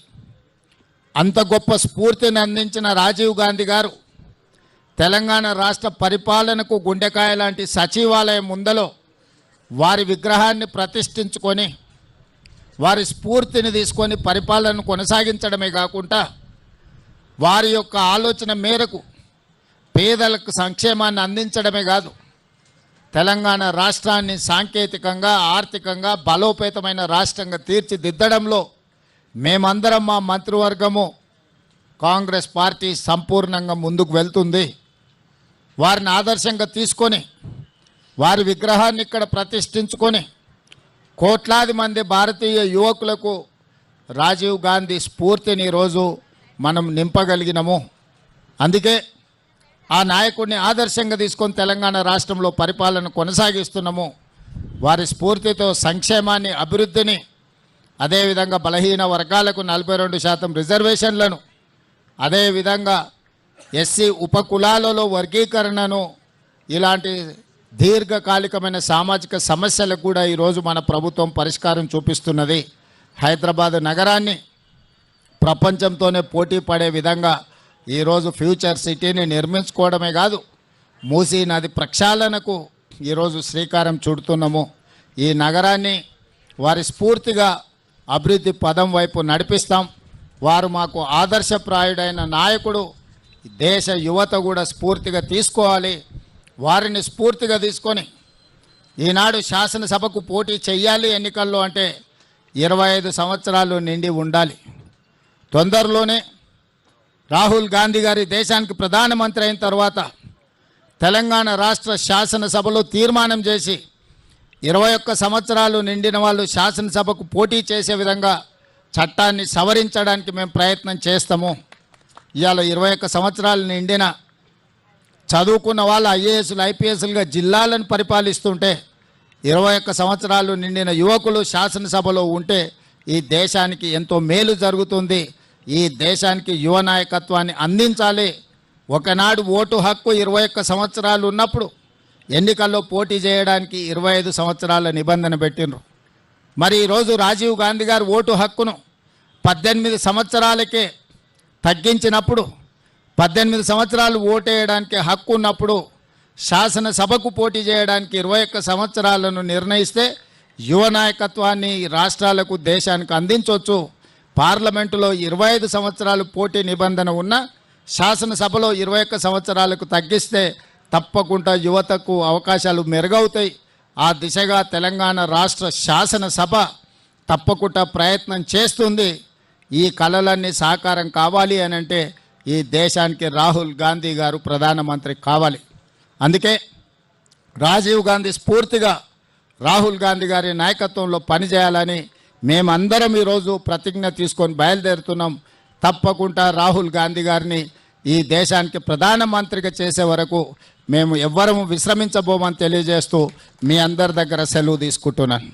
అంత గొప్ప స్ఫూర్తిని అందించిన రాజీవ్ గాంధీ గారు తెలంగాణ రాష్ట్ర పరిపాలనకు గుండెకాయ లాంటి సచివాలయం ముందలో వారి విగ్రహాన్ని ప్రతిష్ఠించుకొని వారి స్ఫూర్తిని తీసుకొని పరిపాలనను కొనసాగించడమే కాకుండా వారి యొక్క ఆలోచన మేరకు పేదలకు సంక్షేమాన్ని అందించడమే కాదు, తెలంగాణ రాష్ట్రాన్ని సాంకేతికంగా, ఆర్థికంగా బలోపేతమైన రాష్ట్రంగా తీర్చిదిద్దడంలో మేమందరం, మా మంత్రివర్గము, కాంగ్రెస్ పార్టీ సంపూర్ణంగా ముందుకు వెళ్తుంది. వారిని ఆదర్శంగా తీసుకొని వారి విగ్రహాన్ని ఇక్కడ ప్రతిష్ఠించుకొని కోట్లాది మంది భారతీయ యువకులకు రాజీవ్ గాంధీ స్ఫూర్తిని ఈరోజు మనం నింపగలిగినము. అందుకే ఆ నాయకుడిని ఆదర్శంగా తీసుకొని తెలంగాణ రాష్ట్రంలో పరిపాలన కొనసాగిస్తున్నాము. వారి స్ఫూర్తితో సంక్షేమాన్ని, అభివృద్ధిని, అదేవిధంగా బలహీన వర్గాలకు 42% రిజర్వేషన్లను, అదేవిధంగా ఎస్సీ ఉపకులాలలో వర్గీకరణను, ఇలాంటి దీర్ఘకాలికమైన సామాజిక సమస్యలకు కూడా ఈరోజు మన ప్రభుత్వం పరిష్కారం చూపిస్తున్నది. హైదరాబాద్ నగరాన్ని ప్రపంచంతోనే పోటీ పడే విధంగా ఈరోజు ఫ్యూచర్ సిటీని నిర్మించుకోవడమే కాదు, మూసీ నది ప్రక్షాళనకు ఈరోజు శ్రీకారం చుడుతున్నాము. ఈ నగరాన్ని వారి స్ఫూర్తిగా అభివృద్ధి పదం వైపు నడిపిస్తాం. వారు మాకు ఆదర్శప్రాయుడైన నాయకుడు. దేశ యువత కూడా స్ఫూర్తిగా తీసుకోవాలి. వారిని స్ఫూర్తిగా తీసుకొని ఈనాడు శాసనసభకు పోటీ చెయ్యాలి ఎన్నికల్లో అంటే 25 సంవత్సరాలు నిండి ఉండాలి. తొందరలోనే రాహుల్ గాంధీ గారి దేశానికి ప్రధానమంత్రి అయిన తర్వాత తెలంగాణ రాష్ట్ర శాసనసభలో తీర్మానం చేసి 21 సంవత్సరాలు నిండిన వాళ్ళు శాసనసభకు పోటీ చేసే విధంగా చట్టాన్ని సవరించడానికి మేము ప్రయత్నం చేస్తాము. ఇవాళ 21 సంవత్సరాలు నిండిన చదువుకున్న వాళ్ళు ఐఏఎస్లు, ఐపీఎస్లుగా జిల్లాలను పరిపాలిస్తుంటే 21 సంవత్సరాలు నిండిన యువకులు శాసనసభలో ఉంటే ఈ దేశానికి ఎంతో మేలు జరుగుతుంది. ఈ దేశానికి యువ నాయకత్వాన్ని అందించాలి. ఒకనాడు ఓటు హక్కు 21 సంవత్సరాలు ఉన్నప్పుడు ఎన్నికల్లో పోటీ చేయడానికి 25 సంవత్సరాల నిబంధన పెట్టిండ్రు. మరి ఈరోజు రాజీవ్ గాంధీ గారు ఓటు హక్కును 18 సంవత్సరాలకే తగ్గించినప్పుడు, 18 సంవత్సరాలు ఓటేయడానికి హక్కు ఉన్నప్పుడు శాసనసభకు పోటీ చేయడానికి 21 సంవత్సరాలను నిర్ణయిస్తే యువ నాయకత్వాన్ని రాష్ట్రాలకు, దేశానికి అందించవచ్చు. పార్లమెంటులో 25 సంవత్సరాలు పోటీ నిబంధన ఉన్న శాసనసభలో 21 సంవత్సరాలకు తగ్గిస్తే తప్పకుండా యువతకు అవకాశాలు మెరుగవుతాయి. ఆ దిశగా తెలంగాణ రాష్ట్ర శాసనసభ తప్పకుండా ప్రయత్నం చేస్తుంది. ఈ కలలన్నీ సాకారం కావాలి అని అంటే ఈ దేశానికి రాహుల్ గాంధీ గారు ప్రధానమంత్రి కావాలి. అందుకే రాజీవ్ గాంధీ స్ఫూర్తిగా రాహుల్ గాంధీ గారి నాయకత్వంలో పనిచేయాలని మేమందరం ఈరోజు ప్రతిజ్ఞ తీసుకొని బయలుదేరుతున్నాం. తప్పకుండా రాహుల్ గాంధీ గారిని ఈ దేశానికి ప్రధానమంత్రిగా చేసే వరకు మేము ఎవ్వరము విశ్రమించబోమని తెలియజేస్తూ మీ అందరి దగ్గర సెలవు తీసుకుంటున్నాను.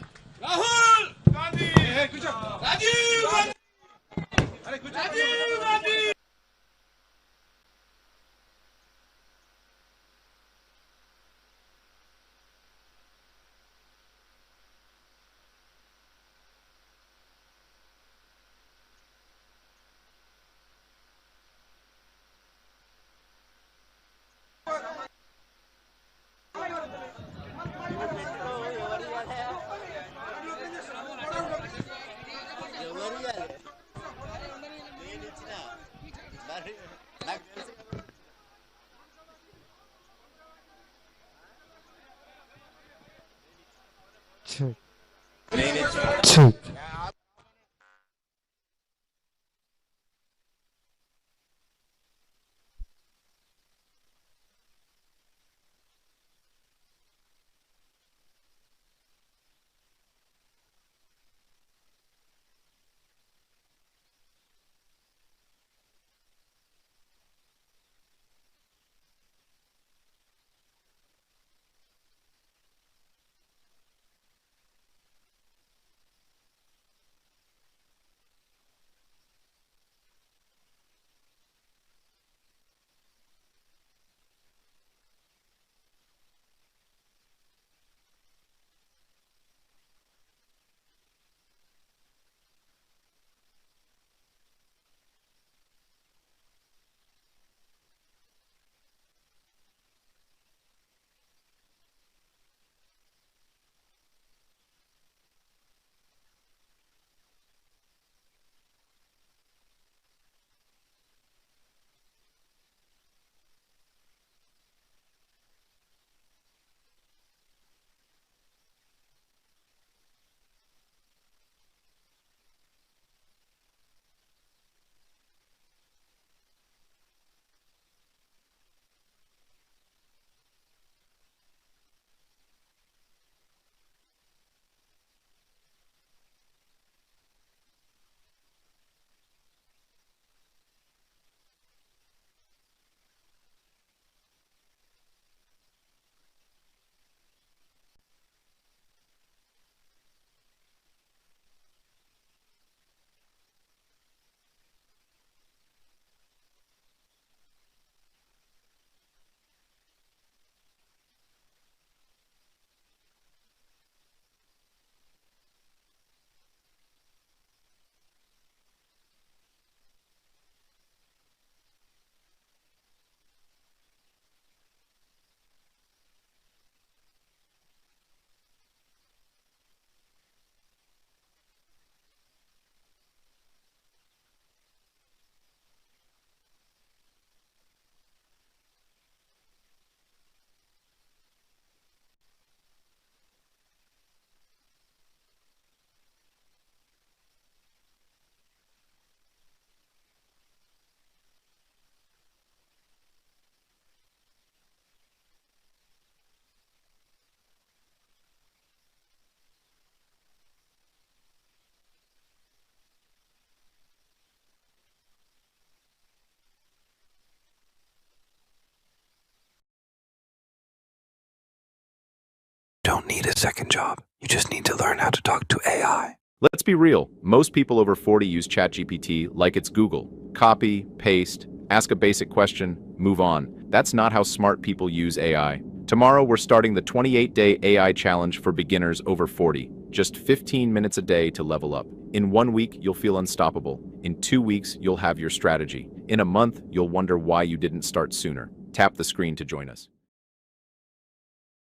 Don't need a second job. You just need to learn how to talk to AI. Let's be real. Most people over 40 use ChatGPT like it's Google. Copy, paste, ask a basic question, move on. That's not how smart people use AI. Tomorrow, we're starting the 28-day AI challenge for beginners over 40. Just 15 minutes a day to level up. In 1 week, you'll feel unstoppable. In 2 weeks, you'll have your strategy. In a month, you'll wonder why you didn't start sooner. Tap the screen to join us.